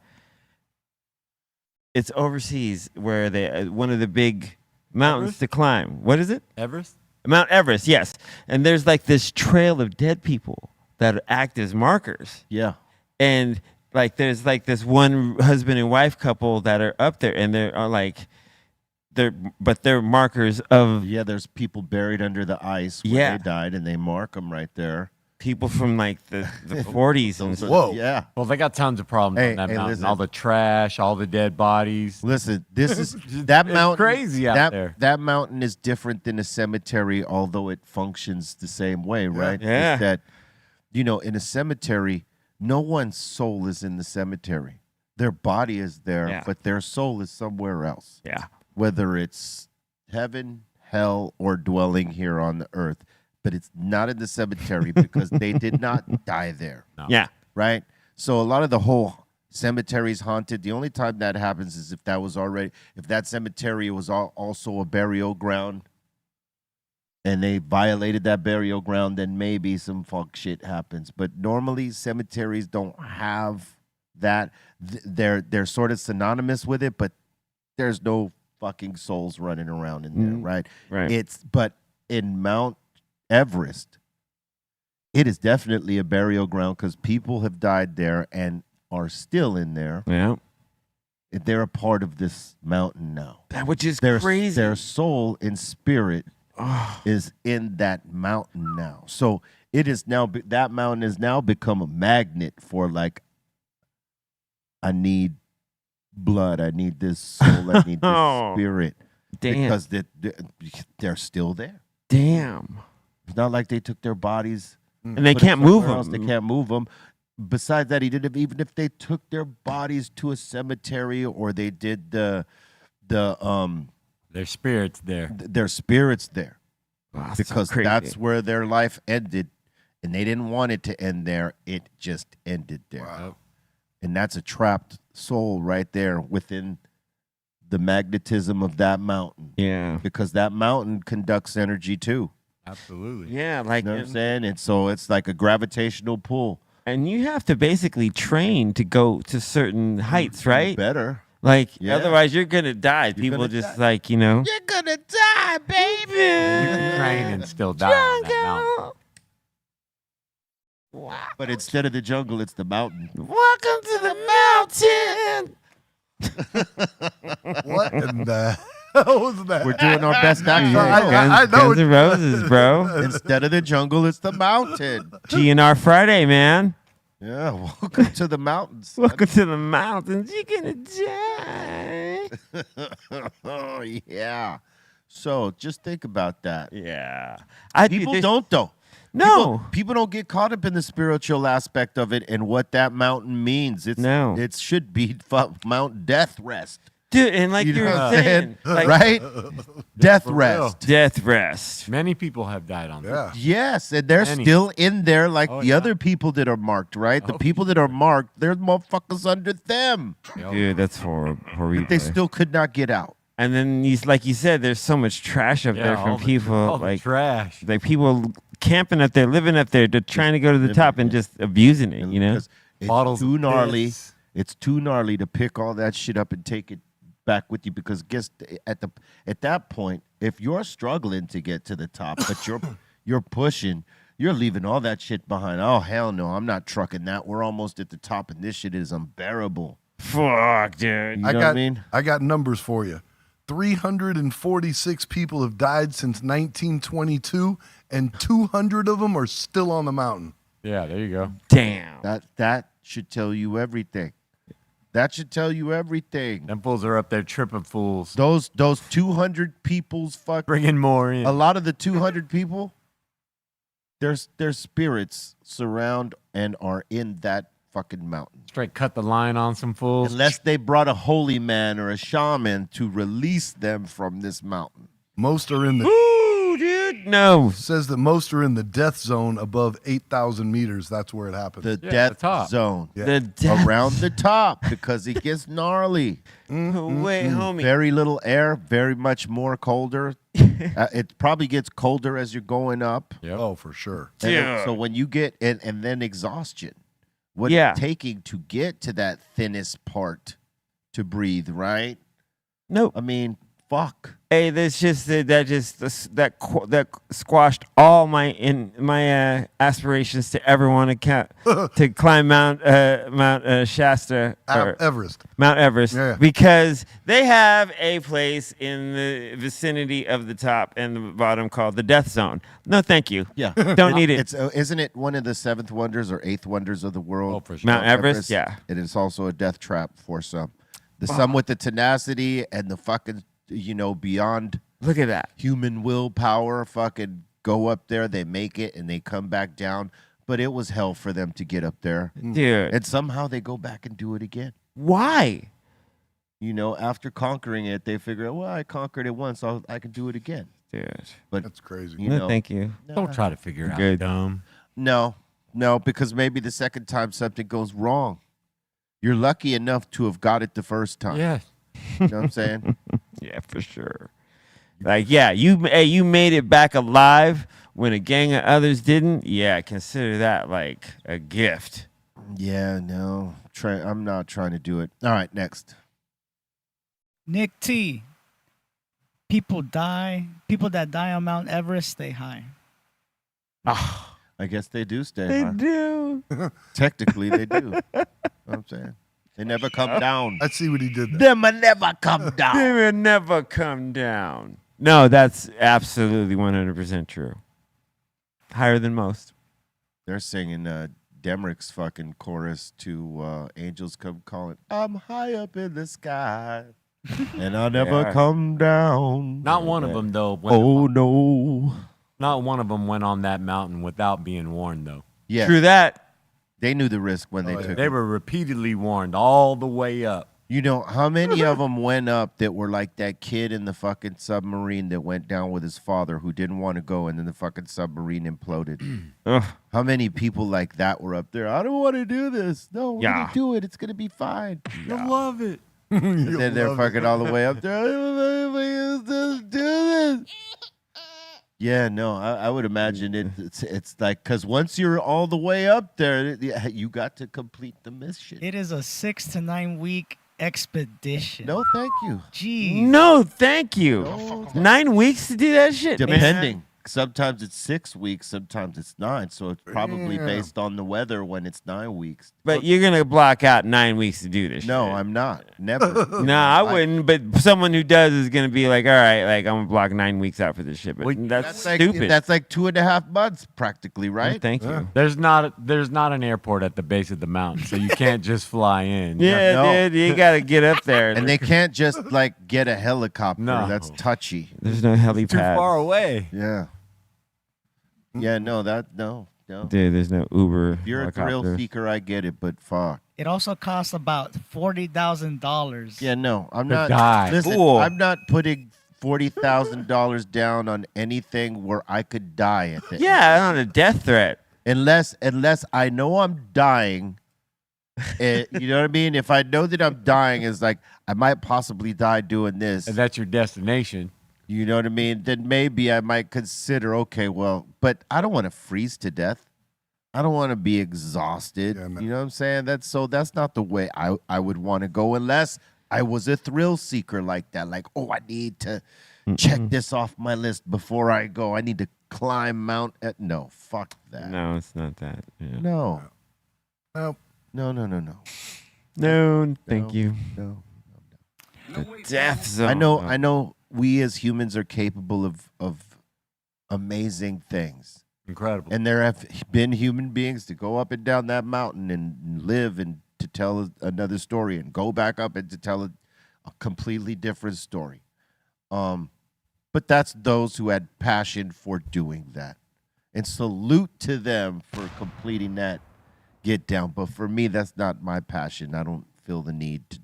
it's overseas where they one of the big mountains Everest? to climb. What is it? Everest? Mount Everest, yes. And there's like this trail of dead people that act as markers. Yeah. And like there's like this one husband and wife couple that are up there and they're markers of Yeah, there's people buried under the ice where Yeah. they died and they mark them right there. people from like the 40s and stuff. Whoa. Yeah. Well, they got tons of problems Hey, on that hey, mountain. listen. All the trash, all the dead bodies. Listen, this is that It's mountain. crazy out that, there. That mountain is different than a cemetery, although it functions the same way, right? Yeah. Is that in a cemetery, no one's soul is in the cemetery. Their body is there, Yeah. but their soul is somewhere else. Yeah. Whether it's heaven, hell, or dwelling here on the earth, but it's not in the cemetery because they did not die there. Yeah. Right? So a lot of the whole cemetery's haunted. The only time that happens is if that cemetery was also a burial ground and they violated that burial ground, then maybe some fuck shit happens. But normally cemeteries don't have that. They're sort of synonymous with it, but there's no fucking souls running around in there, right? Right. But in Mount Everest, it is definitely a burial ground because people have died there and are still in there. Yeah. They're a part of this mountain now. That which is Their, crazy. Their soul and spirit is in that mountain now. So it is now that mountain has now become a magnet for like, I need blood. I need this soul. I need this Oh, spirit. Damn. Because they're still there. Damn. It's not like they took their bodies And they put 'em can't move somewhere else. They them. can't move them. Besides that, even if they took their bodies to a cemetery or they did their spirits there. their spirits there, Wow, so because crazy. that's where their life ended, and they didn't want it to end there. It just ended there, Wow. and that's a trapped soul right there within the magnetism of that mountain, Yeah. because that mountain conducts energy too. Absolutely. Yeah, like You know what I'm saying? And so it's like a gravitational pull. and you have to basically train to go to certain heights, right? Better. Like Yeah. otherwise you're gonna die. People gonna just die. like, you know. You're gonna die, baby. You can train and still die on that mountain. But instead of the jungle, it's the mountain. Welcome to the mountain. What in the hell was that? We're doing our best action. I know Guns it. N' Roses, bro. Instead of the jungle, it's the mountain. GNR Friday, man. Yeah, welcome to the mountains. Welcome to the mountains. You're gonna die. Oh yeah. So just think about that. Yeah. People don't though. No. People don't get caught up in the spiritual aspect of it and what that mountain means. No. It should be Mount Death Rest. Dude, and like You you know were what I'm saying, like, right? Death For real. rest. death rest. Many people have died on this. Yeah. Yes, and they're Many. still in there like Oh, the yeah. other people that are marked, right? The Oh, people that are marked, there's motherfuckers under them. Dude, that's horrible. They still could not get out. And then like you said, there's so much trash up there from people, all the like trash. people camping up there, living up there, trying to go to the top and just abusing it. You know, Because it's Bottles too of gnarly. piss. It's too gnarly to pick all that shit up and take it back with you, because at that point, if you're struggling to get to the top, but you're pushing, you're leaving all that shit behind. Oh hell no, I'm not trucking that. We're almost at the top, and this shit is unbearable. fuck, dude. You know what I mean? I got numbers for you. 346 people have died since 1922, and 200 of them are still on the mountain. Yeah, there you go. Damn. That should tell you everything. That should tell you everything. Them fools are up there tripping fools. Those 200 people's fuck. Bringing more in. A lot of the 200 people, their spirits surround and are in that fucking mountain. Straight cut the line on some fools. Unless they brought a holy man or a shaman to release them from this mountain. Most are in the Ooh, dude. No. says that most are in the death zone above 8,000 meters. That's where it happens. The Yeah, death the top. zone. Yeah. The death. Around the top, because it gets gnarly. Wait, homie. Very little air, very much more colder. It probably gets colder as you're going up. Yep. Oh, for sure. And Yeah. so when you get and then exhaustion, what Yeah. it's taking to get to that thinnest part to breathe, right? Nope. I mean, fuck. Hey, that's just that squashed all my aspirations to ever want to climb Mount Shasta or Everest. Mount Everest, Yeah. because they have a place in the vicinity of the top and the bottom called the Death Zone. No, thank you. Yeah. Don't need it. It's isn't it one of the seventh wonders or eighth wonders of the world? Oh, for sure. Mount Everest, yeah. And it's also a death trap for some. Some with the tenacity and the fucking, beyond Look at that. human willpower, fucking go up there, they make it, and they come back down. But it was hell for them to get up there. Dude, And somehow they go back and do it again. why? After conquering it, they figure, well, I conquered it once, so I can do it again. Dude. But, That's crazy. No, thank you. Don't try to figure out, Good. dumb. no, because maybe the second time something goes wrong. You're lucky enough to have got it the first time. Yeah. You know what I'm saying? Yeah, for sure. Like, yeah, you made it back alive when a gang of others didn't. Yeah, consider that like a gift. Yeah, no. I'm not trying to do it. All right, next. Nick T. People that die on Mount Everest stay high. I guess they do stay high. do. Technically, they do. You know what I'm saying? They never come down. Let's see what he did there. Them never come They down. will never come down. No, that's absolutely 100% true. Higher than most. They're singing Demrick's fucking chorus to Angels Come Calling. I'm high up in the sky, and I'll never Yeah. come down. Not one of them, though. Went, Oh, no. Not one of them went on that mountain without being warned, though. Yeah, True that. they knew the risk when they Oh, yeah. took They it. were repeatedly warned all the way up. You know, how many of them went up that were like that kid in the fucking submarine that went down with his father who didn't want to go, and then the fucking submarine imploded? Ugh. How many people like that were up there? I don't want to do this. No, we're Yeah. going to do it. It's going to be fine. You'll love it. And then they're fucking all the way up there. I don't know if I can do this. Yeah, no, I would imagine it's like, because once you're all the way up there, you got to complete the mission. It is a 6 to 9 week expedition. No, thank you. Jeez. No, thank you. No. 9 weeks to do that shit? man? Depending. Sometimes it's 6 weeks, sometimes it's 9. So it's probably Yeah. based on the weather when it's 9 weeks. But you're going to block out 9 weeks to do this No, shit. I'm not. Never. No, I wouldn't. But someone who does is going to be like, all right, like I'm going to block 9 weeks out for this shit. But Well, that's Stupid. stupid. That's like 2.5 months practically, No, right? thank you. There's not an airport at the base of the mountain, so you can't just fly in. Yeah, No. dude, you got to get up there. And they can't just like get a helicopter. No. That's touchy. There's no helipad. Too far away. Yeah. Yeah, no, no. Dude, there's no Uber. If you're a thrill helicopters. seeker, I get it, but fuck. It also costs about $40,000. Yeah, no, I'm To not. die. Listen, Cool. I'm not putting $40,000 down on anything where I could die at the end. Yeah, on a death threat. Unless I know I'm dying. You know what I mean? If I know that I'm dying, it's like I might possibly die doing this. And that's your destination. You know what I mean? Then maybe I might consider, okay, well, but I don't want to freeze to death. I don't want to be exhausted. Yeah, no. You know what I'm saying? That's not the way I would want to go unless I was a thrill seeker like that. Like, oh, I need to check this off my list before I go. I need to climb Mount. No, fuck that. No, it's not that. Yeah. No. No. No. No, thank you. No. The death zone. I know we as humans are capable of amazing things. Incredible. And there have been human beings to go up and down that mountain and live and to tell another story and go back up and to tell a completely different story. But that's those who had passion for doing that. And salute to them for completing that get down. But for me, that's not my passion. I don't feel the need to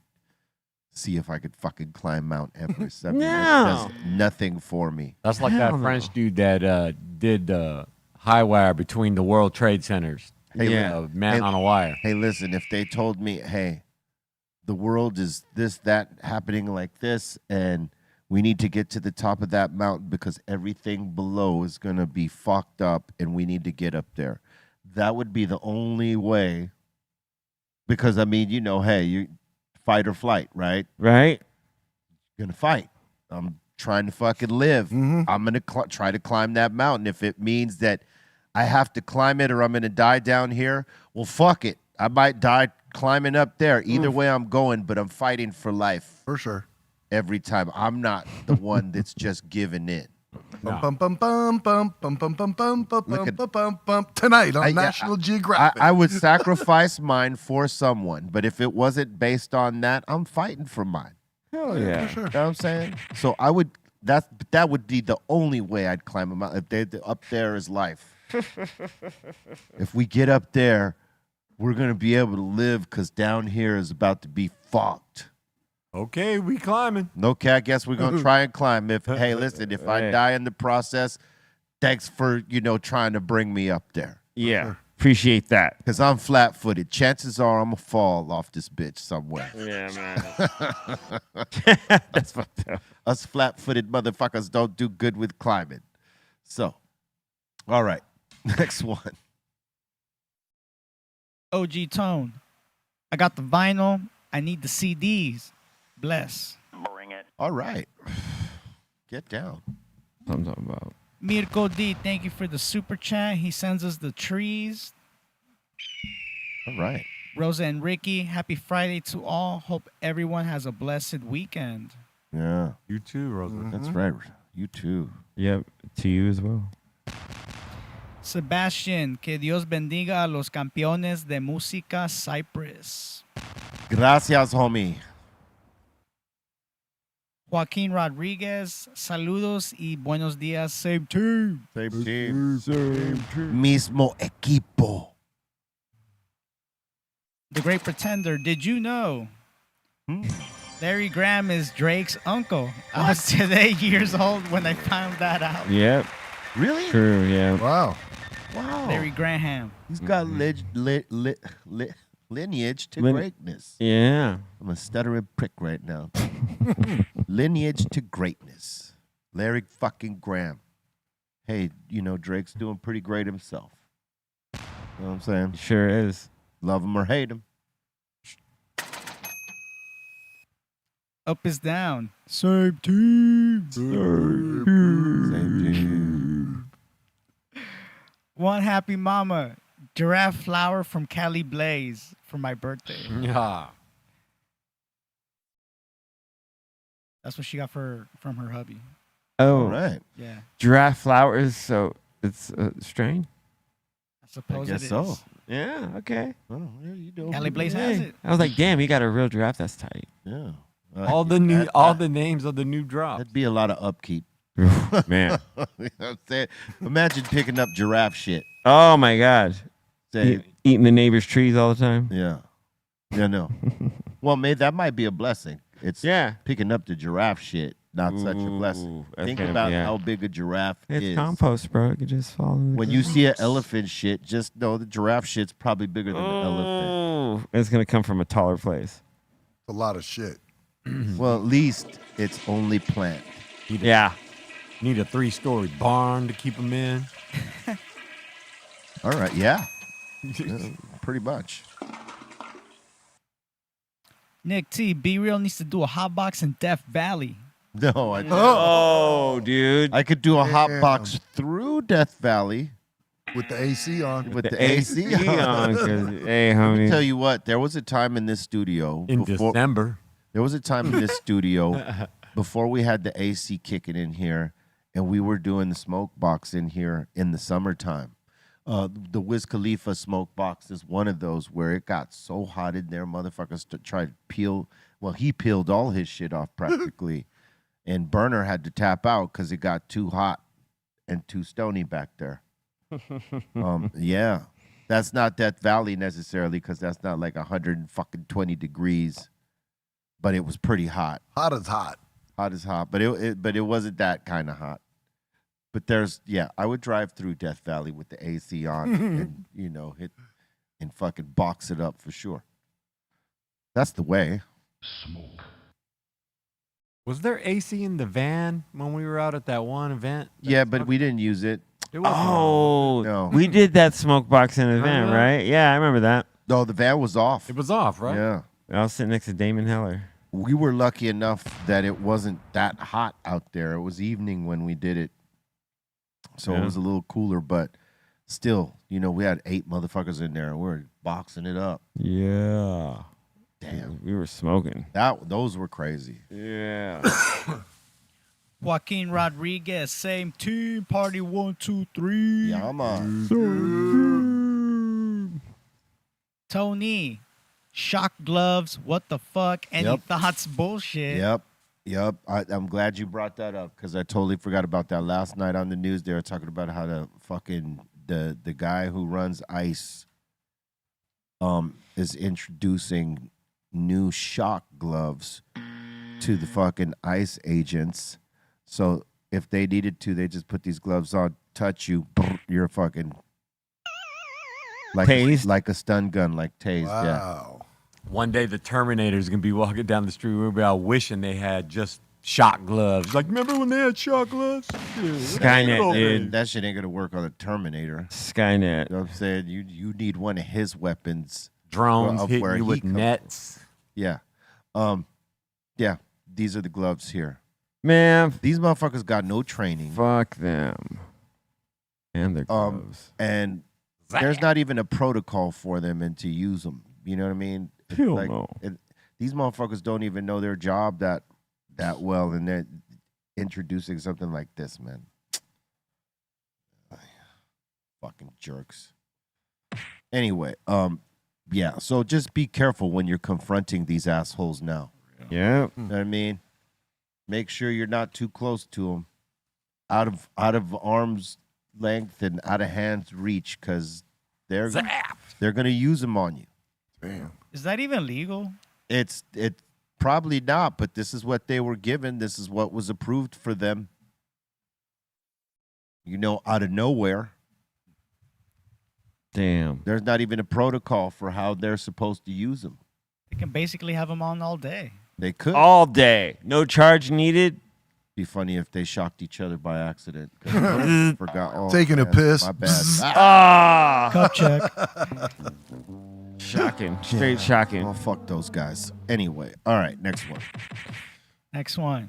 see if I could fucking climb Mount Everest. I mean, that does nothing for me. That's like that French dude that did high wire between the World Trade Centers. Hey, Man on a wire. Hey, listen, if they told me, hey, the world is this, that, happening like this, and we need to get to the top of that mountain because everything below is going to be fucked up and we need to get up there. That would be the only way. Because, I mean, you know, hey, you fight or flight, right? Right? You're going to fight. I'm trying to fucking live. Mm-hmm. I'm going to try to climb that mountain. If it means that I have to climb it or I'm going to die down here, well, fuck it. I might die climbing up there. Either way I'm going, but I'm fighting for life For sure. every time. I'm not the one that's just giving in. Bum, bum, bum, bum, bum, bum, bum, bum, bum, bum, Look at- bum, bum, bum. Tonight on National Geographic. I would sacrifice mine for someone, but if it wasn't based on that, I'm fighting for mine. Hell yeah. For sure. You know what I'm saying? So I would. That would be the only way I'd climb a mountain. If up there is life. If we get up there, we're gonna be able to live because down here is about to be fucked. Okay, we climbing. Okay, I guess we're gonna try and climb. Hey, listen, if I Hey. die in the process, thanks for trying to bring me up there. Yeah. Appreciate that. Because I'm flat-footed. Chances are I'm gonna fall off this bitch somewhere. Yeah, man. That's fucked up. Us flat-footed motherfuckers don't do good with climbing. So, all right, next one. OG Tone. I got the vinyl. I need the CDs. Bless. All right, get down. I'm talking about. Mirko D, thank you for the super chat. He sends us the trees. All right. Rosa and Ricky, happy Friday to all. Hope everyone has a blessed weekend. Yeah, You too, Rosa. that's right. You too. Yep. To you as well. Sebastian, que Dios bendiga a los campeones de música Cyprus. Gracias, homie. Joaquín Rodriguez, saludos y buenos días, same team. Same team. Mismo equipo. The Great Pretender, did you know? Larry Graham is Drake's uncle. I was today years old when I found that out. Yep. Really? True. Yeah. Wow. Wow. Larry Graham. He's got lineage to Lin- greatness. Yeah. I'm a stuttering prick right now. Lineage to greatness. Larry fucking Graham. Hey, Drake's doing pretty great himself. You know what I'm saying? Sure is. Love him or hate him. Up is down. Same team. Same team. One happy mama. Giraffe flower from Cali Blaze for my birthday. Yeah. That's what she got from her hubby. Oh. All right. Yeah. Giraffe flowers. So it's a strain. I suppose guess it is. so. Yeah. Okay. Oh, yeah, you know. Cali Blaze has it. I was like, damn, you got a real giraffe. That's tight. Yeah. All the names of the new drops. That'd be a lot of upkeep. Man. You know what I'm saying? Imagine picking up giraffe shit. Oh my God. Say, Eating the neighbor's trees all the time. yeah. Yeah, no. Well, maybe that might be a blessing. It's picking up the giraffe shit, not such a blessing. Think about how big a giraffe it's is. compost, bro. It could just fall in the When you see an elephant shit, just know the giraffe shit's probably bigger than the elephant. It's going to come from a taller place. A lot of shit. Well, at least it's only plant. Yeah. Need a 3-story barn to keep them in. All right, yeah. Pretty much. Nick T, Be Real needs to do a hot box in Death Valley. No, I Oh, dude. I could do a hot box through Death Valley With the AC on. with the AC on. 'cause, hey, Let me homie. tell you what, there was a time in this studio In December. There was a time in this studio before we had the AC kicking in here, and we were doing the smoke box in here in the summertime. The Wiz Khalifa smoke box is one of those where it got so hot in there, motherfuckers tried to peel. Well, he peeled all his shit off practically, and Burner had to tap out because it got too hot and too stony back there. Yeah, that's not Death Valley necessarily because that's not like 120 degrees, but it was pretty hot. Hot as hot. Hot as hot, but it wasn't that kind of hot. But I would drive through Death Valley with the AC on and hit and fucking box it up for sure. That's the way. Smoke. Was there AC in the van when we were out at that one event? Yeah, but we didn't use it. It was Oh, No. we did that smoke box in the van, Uh-huh. right? Yeah, I remember that. No, the van was off. It was off, right? Yeah. I was sitting next to Damon Heller. We were lucky enough that it wasn't that hot out there. It was evening when we did it. So it was a little cooler, but still, we had 8 motherfuckers in there and we were boxing it up. Yeah. Damn. We were smoking. Those were crazy. Yeah. Joaquin Rodriguez, same team, party 1, 2, 3. Yeah, I'm on. Tony, shock gloves, what the fuck? Any Yep. thoughts? Bullshit. Yep. I'm glad you brought that up because I totally forgot about that. Last night on the news, they were talking about how the fucking the guy who runs ICE is introducing new shock gloves to the fucking ICE agents. So if they needed to, they just put these gloves on, touch you, you're fucking Tased? like a stun gun, like tased. Yeah. Wow. One day the Terminator's going to be walking down the street. We'll be out wishing they had just shock gloves. Like, remember when they had shock gloves? Skynet, dude. That shit ain't gonna work on a Terminator. Skynet. You know what I'm saying? You need one of his weapons. Drones Of hitting where you he with comes nets. Yeah. Yeah. These are the gloves here. Man, These motherfuckers got no training. fuck them. And their gloves. And there's not even a protocol for them and to use them. You know what I mean? Hell no. These motherfuckers don't even know their job that well, and they're introducing something like this, man. Fucking jerks. Anyway, yeah. So just be careful when you're confronting these assholes now. Yeah. You know what I mean? Make sure you're not too close to them, out of arm's length and out of hand's reach, because they're gonna use them on you. Damn. Is that even legal? It's probably not, but this is what they were given. This is what was approved for them. Out of nowhere. Damn. There's not even a protocol for how they're supposed to use them. They can basically have them on all day. They could. All day. No charge needed. Be funny if they shocked each other by accident. 'Cause I forgot. Oh, Taking a man, piss. My bad. Ah. Cup check. Shocking. Straight shocking. Oh, fuck those guys. Anyway, all right, next one. Next one.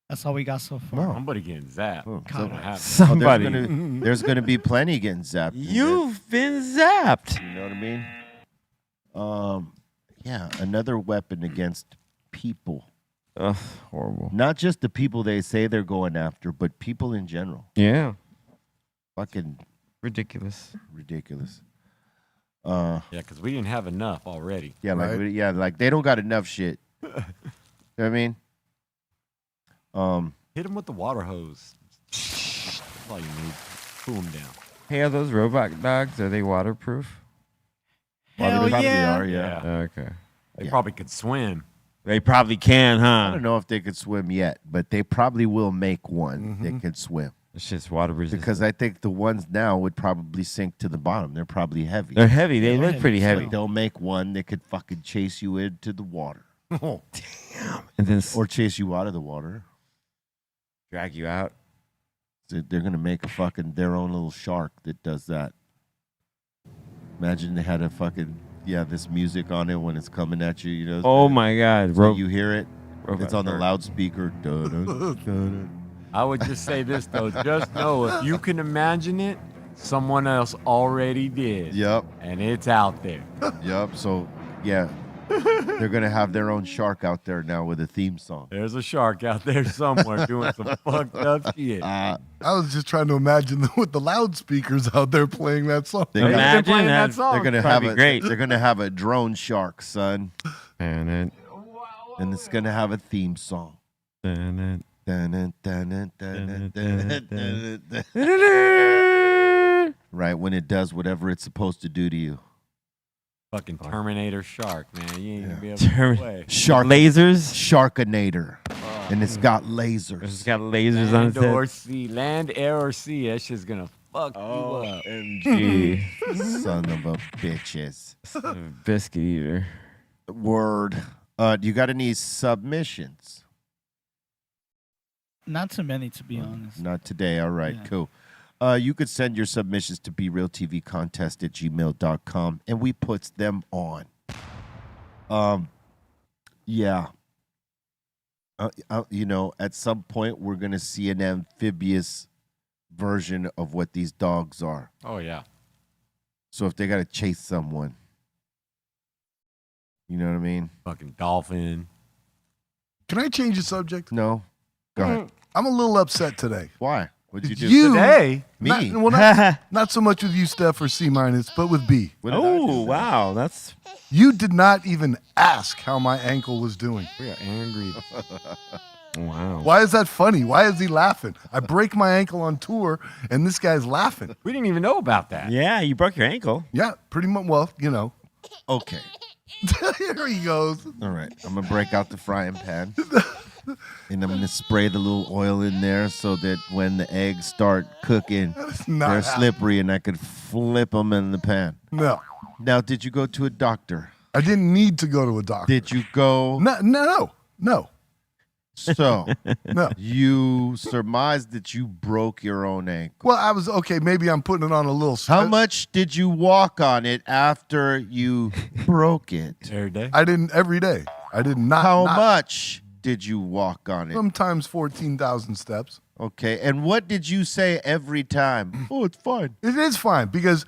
That's all we got so far. Somebody getting zapped. Oh, God. What happened? Somebody. There's gonna be plenty getting zapped. in there. You've been zapped. You know what I mean? Yeah, another weapon against people. Ugh, horrible. Not just the people they say they're going after, but people in general. Yeah. Fucking Ridiculous. ridiculous. Yeah, because we didn't have enough already. Yeah, Right. like they don't got enough shit. You know what I mean? Hit him with the water hose. That's all you need. Cool him down. Hey, are those robot dogs? Are they waterproof? Hell they probably yeah. are, yeah. Okay. They probably could swim. They probably can, I huh? don't know if they could swim yet, but they probably will make one that can swim. It's just water resistant. Because I think the ones now would probably sink to the bottom. They're probably heavy. They're heavy. They look heavy, pretty so- heavy. But they'll make one that could fucking chase you into the water. And then Or chase you out of the water. drag you out. So they're gonna make a fucking their own little shark that does that. Imagine they had a fucking this music on it when it's coming at you. You know. Oh my God. So you hear it. robot It's on the shark. loudspeaker. Dun, dun, dun, I would just say this, though. Just know if you can imagine it, someone else already did. Yep. And it's out there. Yep. So yeah, they're gonna have their own shark out there now with a theme song. There's a shark out there somewhere doing some fucked up shit. I was just trying to imagine with the loudspeakers out there playing that song. They got- Imagine playing that that. song. They're gonna Probably have great. They're gonna have a drone shark, son, And then, and it's gonna have a theme song. and then. Dun, dun, dun, dun, dun, dun, dun, dun, dun. Right when it does whatever it's supposed to do to you. Fucking Terminator shark, man. You ain't gonna be able Termin- to play. Shark Lasers. Sharkinator, and it's got lasers. It's got lasers on Land or it. sea, land, air, or sea. That shit's gonna fuck you up. MG. Son of a bitches. Biscuit eater. Word. Do you got any submissions? Not too many, to be honest. Not today. All right, Yeah. cool. You could send your submissions to BREALTVcontest@gmail.com, and we puts them on. Yeah. At some point, we're going to see an amphibious version of what these dogs are. Oh, yeah. So if they got to chase someone, you know what I mean? Fucking dolphin. Can I change the subject? No? Go ahead. I'm a little upset today. Why? What'd you do? Today? Me? Not so much with you, Steph, or C minus, but with B. What did I Oh, do? wow. That's You did not even ask how my ankle was doing. We are angry. wow. Why is that funny? Why is he laughing? I break my ankle on tour, and this guy's laughing. We didn't even know about that. Yeah, you broke your ankle. Yeah, pretty much. Well, Okay. Here he goes. All right. I'm going to break out the frying pan. And I'm going to spray the little oil in there so that when the eggs start cooking, Not they're happening. slippery and I could flip them in the pan. No, Now, did you go to a doctor? I didn't need to go to a doctor. Did you go? No. So, No. you surmised that you broke your own ankle. Well, I was okay. Maybe I'm putting it on a little. How much did you walk on it after you broke it? Every day. I didn't every day. I did not. How not- much did you walk on it? Sometimes 14,000 steps. Okay. And what did you say every time? Oh, it's fine. It is fine because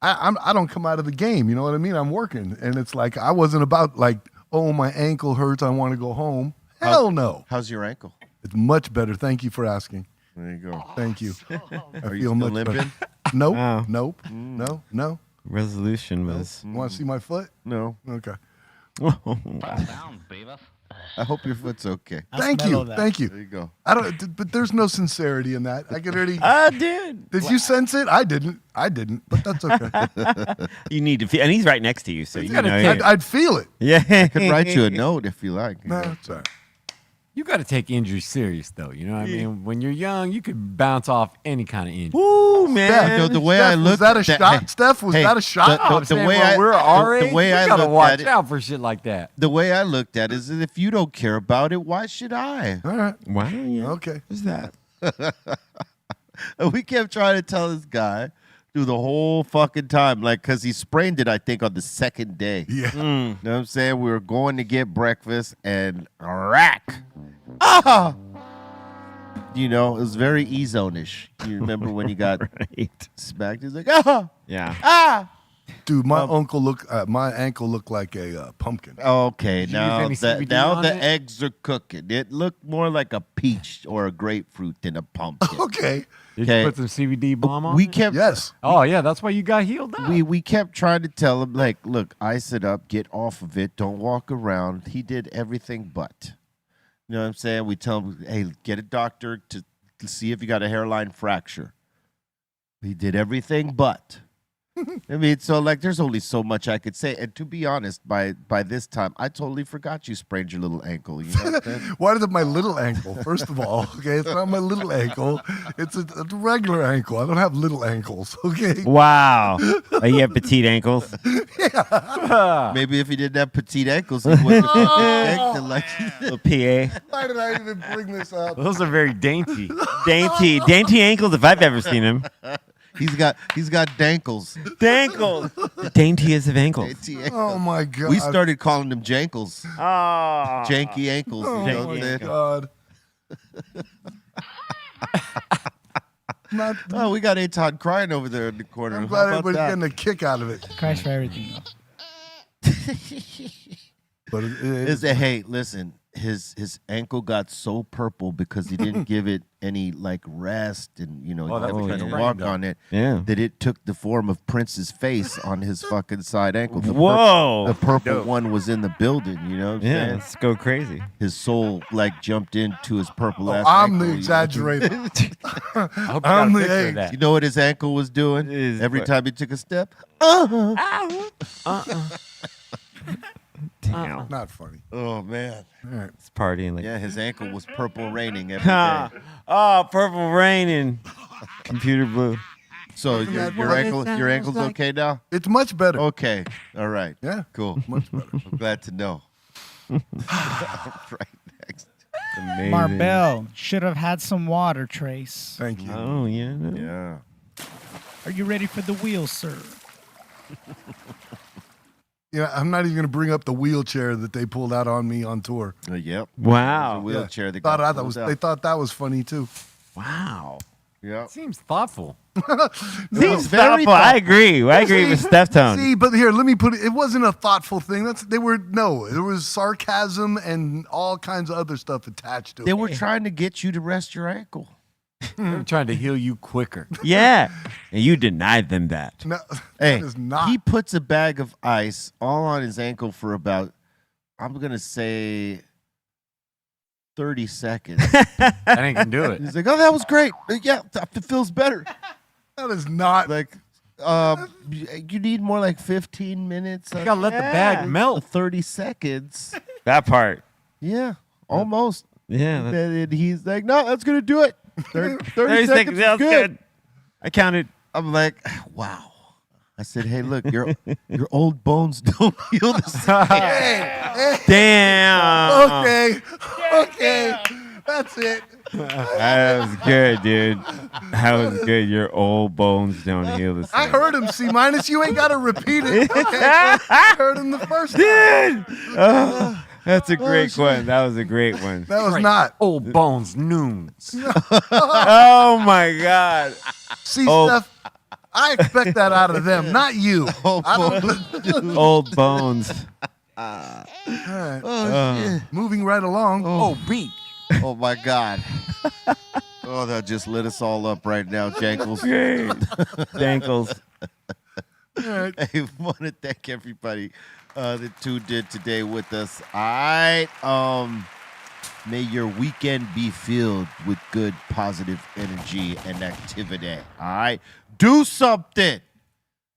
I don't come out of the game. You know what I mean? I'm working, and it's like I wasn't about like, oh, my ankle hurts. I want to go home. Hell no. How's your ankle? It's much better. Thank you for asking. There you go. Thank you. I Are you still limping? better. Nope. Wow. Nope. No. Resolution was. You want to see my foot? No. Okay. I hope your foot's okay. I'll Thank smell you. that. Thank you. There you go. I don't. But there's no sincerity in that. I could already. Dude. Did you sense it? I didn't. But that's okay. You need to feel, and he's right next to you, so you gotta know. take- I'd feel it. Yeah. I could write you a note if you like. No, it's all right. You got to take injuries serious, though. You know what I mean? When you're young, you could bounce off any kind of injury. Ooh, man. You know, the way Steph, I was look that a at shot? Hey, Steph, was hey, that a shot? I'm the saying, way when I- we're our the age, way I we gotta looked watch at it- out for shit like that. The way I looked at it is that if you don't care about it, why should I? All right. Wow. Yeah. Okay. What's that? And we kept trying to tell this guy through the whole fucking time, like, because he sprained it, I think, on the second day. Yeah. You know what I'm saying? We were going to get breakfast and rack. Ah! You know, it was very E-zone-ish. You remember when he got Right. smacked? He's like, ah! Yeah. Ah! Dude, my my ankle looked like a pumpkin. Okay, Did you now use any CBD now on the it? eggs are cooking. It looked more like a peach or a grapefruit than a pumpkin. Okay. Did Okay. you put some CBD balm on We it? kept Yes. Oh, yeah, that's why you got healed up. we kept trying to tell him, like, look, ice it up, get off of it, don't walk around. He did everything but. You know what I'm saying? We tell him, hey, get a doctor to see if you got a hairline fracture. He did everything but. I mean, so like, there's only so much I could say. And to be honest, by this time, I totally forgot you sprained your little ankle. You know what I'm saying? Why is it my little ankle? First of all, okay, it's not my little ankle. It's a regular ankle. I don't have little ankles. Okay. Wow. Like you have petite ankles. Maybe if he didn't have petite ankles, he wouldn't have acted like Little PA. Why did I even bring this up? Those are very dainty. Dainty ankles if I've ever seen him. He's got dankles. Dankles. The daintiest of ankles. Dainty ankles. Oh my god. We started calling them jankles. Oh. Janky ankles. Oh You know what my I'm saying? god. Not, Oh, we got Aton crying over there in the corner. I'm How glad about everybody's that? getting a kick out of it. Cries for everything, though. But Hey, listen, his ankle got so purple because he didn't give it any like rest and he that never was tried to strange, walk though. on it. Yeah. That it took the form of Prince's face on his fucking side ankle. Whoa. The purple Dope. one was in the building, you know what I'm Yeah, saying? let's go crazy. His soul like jumped into his purple ass I'm ankle, the you know? exaggerator. I hope you I'm got a the picture egg. of that. You know what his ankle was doing? Is Every what? time he took a step? Damn. Not funny. Oh, man. All right. It's partying like Yeah, his ankle was purple raining every day. Oh, purple rain and computer blue. So your ankle's okay now? It's much better. Okay. All right. Yeah. Cool. Much better. I'm glad to know. All right, next. Amazing. Marbell should have had some water, Trace. Thank you. Oh, yeah. No. Yeah. Are you ready for the wheel, sir? Yeah, I'm not even going to bring up the wheelchair that they pulled out on me on tour. Yep. Wow. The wheelchair that Thought got that was, pulled out. they thought that was funny too. Wow. Yep. Seems thoughtful. Seems very thoughtful. I agree. I agree with Steph Tone. See, but here, let me put it. It wasn't a thoughtful thing. There was sarcasm and all kinds of other stuff attached to They it. were trying to get you to rest your ankle. They're trying to heal you quicker. Yeah. And you denied them that. No, Hey, that is not. he puts a bag of ice all on his ankle for about, I'm going to say, 30 seconds. That ain't gonna do it. He's like, oh, that was great. Yeah, it feels better. That is not. Like, you need more like 15 minutes. You gotta let the bag melt. 30 seconds. That part. Yeah, almost. Yeah. And he's like, no, that's going to do it. 30 seconds That is was good. I counted. I'm like, wow. I said, hey, look, your old bones don't heal the same. Damn. Okay. That's it. That was good, dude. That was good. Your old bones don't heal the same. I heard him, C minus. You ain't got to repeat it. Okay. I heard him the first time. Dude. Oh, that's a great one. That was a great one. That was not. Old bones noons. Oh my God. See, Oh. Steph, I expect that out of them, not you. I don't, Old bones. all right. Moving right along. Oh, beat. Oh, my God. Oh, that just lit us all up right now, Jankles. Dankles. All right. I want to thank everybody that tuned in today with us. All right. May your weekend be filled with good, positive energy and activity. All right. Do something.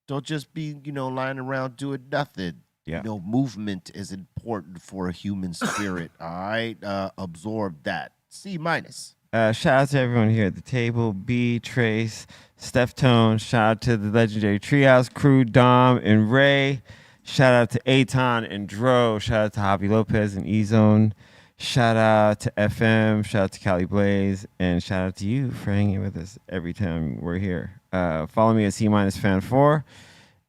Don't just be, lying around doing nothing. Yeah. Movement is important for a human spirit. All right. Absorb that. C minus. Shout out to everyone here at the table. B, Trace, Steph Tone. Shout out to the legendary Treehouse crew, Dom and Ray. Shout out to Aton and Dro. Shout out to Javi Lopez and E-Zone. Shout out to FM. Shout out to Cali Blaze. And shout out to you for hanging with us every time we're here. Follow me at C-Fan4.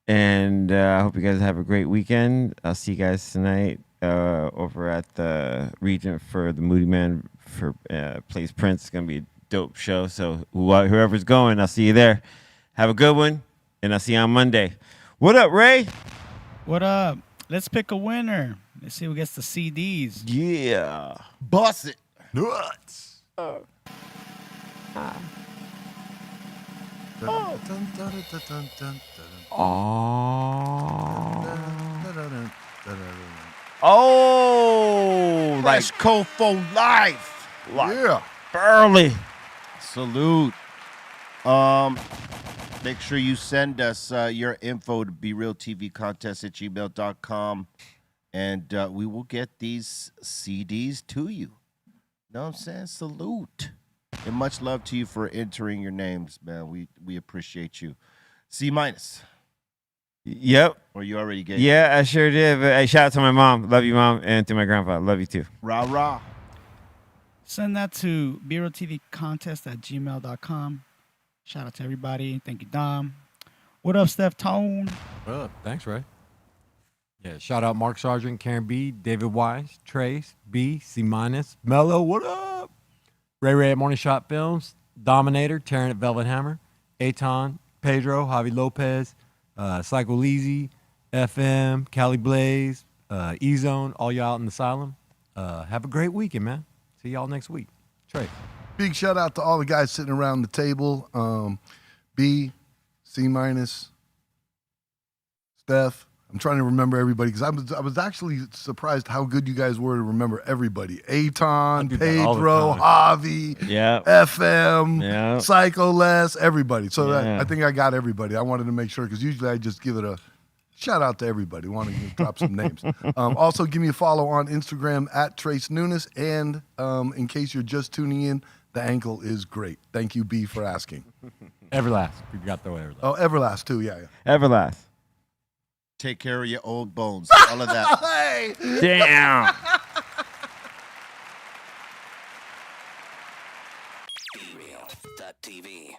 And I hope you guys have a great weekend. I'll see you guys tonight over at the Regent for the Moody Man for Plays Prince. It's going to be a dope show. So whoever's going, I'll see you there. Have a good one, and I'll see you on Monday. What up, Ray? What up? Let's pick a winner. Let's see who gets the CDs. Yeah. Boss it. Nuts. Oh, like Fresh Cold for life. Yeah. early. Salute. Make sure you send us your info to brealtvcontest@gmail.com, and we will get these CDs to you. Know what I'm saying? Salute. And much love to you for entering your names, man. We appreciate you. C minus. Yep. Or you already gave. Yeah, I sure did. But hey, shout out to my mom. Love you, Mom. And to my grandpa. Love you, too. Rah, rah. Send that to BREALTVcontest@gmail.com. Shout out to everybody. Thank you, Dom. What up, Steph Tone? Thanks, Ray. Yeah, shout out Mark Sargent, Karen B, David Wise, Trace, B, C minus, Mello, what up? Ray at Morning Shot Films, Dominator, Taryn at Velvet Hammer, Aton, Pedro, Javi Lopez, Cycle Easy, FM, Cali Blaze, E-Zone, all y'all out in the asylum. Have a great weekend, man. See y'all next week. Trey. Big shout out to all the guys sitting around the table. B, C minus, Steph. I'm trying to remember everybody because I was actually surprised how good you guys were to remember everybody. Aton, Pedro, Javi, FM, Psycho Les, everybody. So I think I got everybody. I wanted to make sure because usually I just give it a shout out to everybody. Wanting to drop some names. Also, give me a follow on Instagram at Trace Nunes. And in case you're just tuning in, the ankle is great. Thank you, B, for asking. Everlast. We got the Everlast. Oh, Everlast too. Yeah. Everlast. Take care of your old bones. All of that. Hey! Damn. BREAL.TV.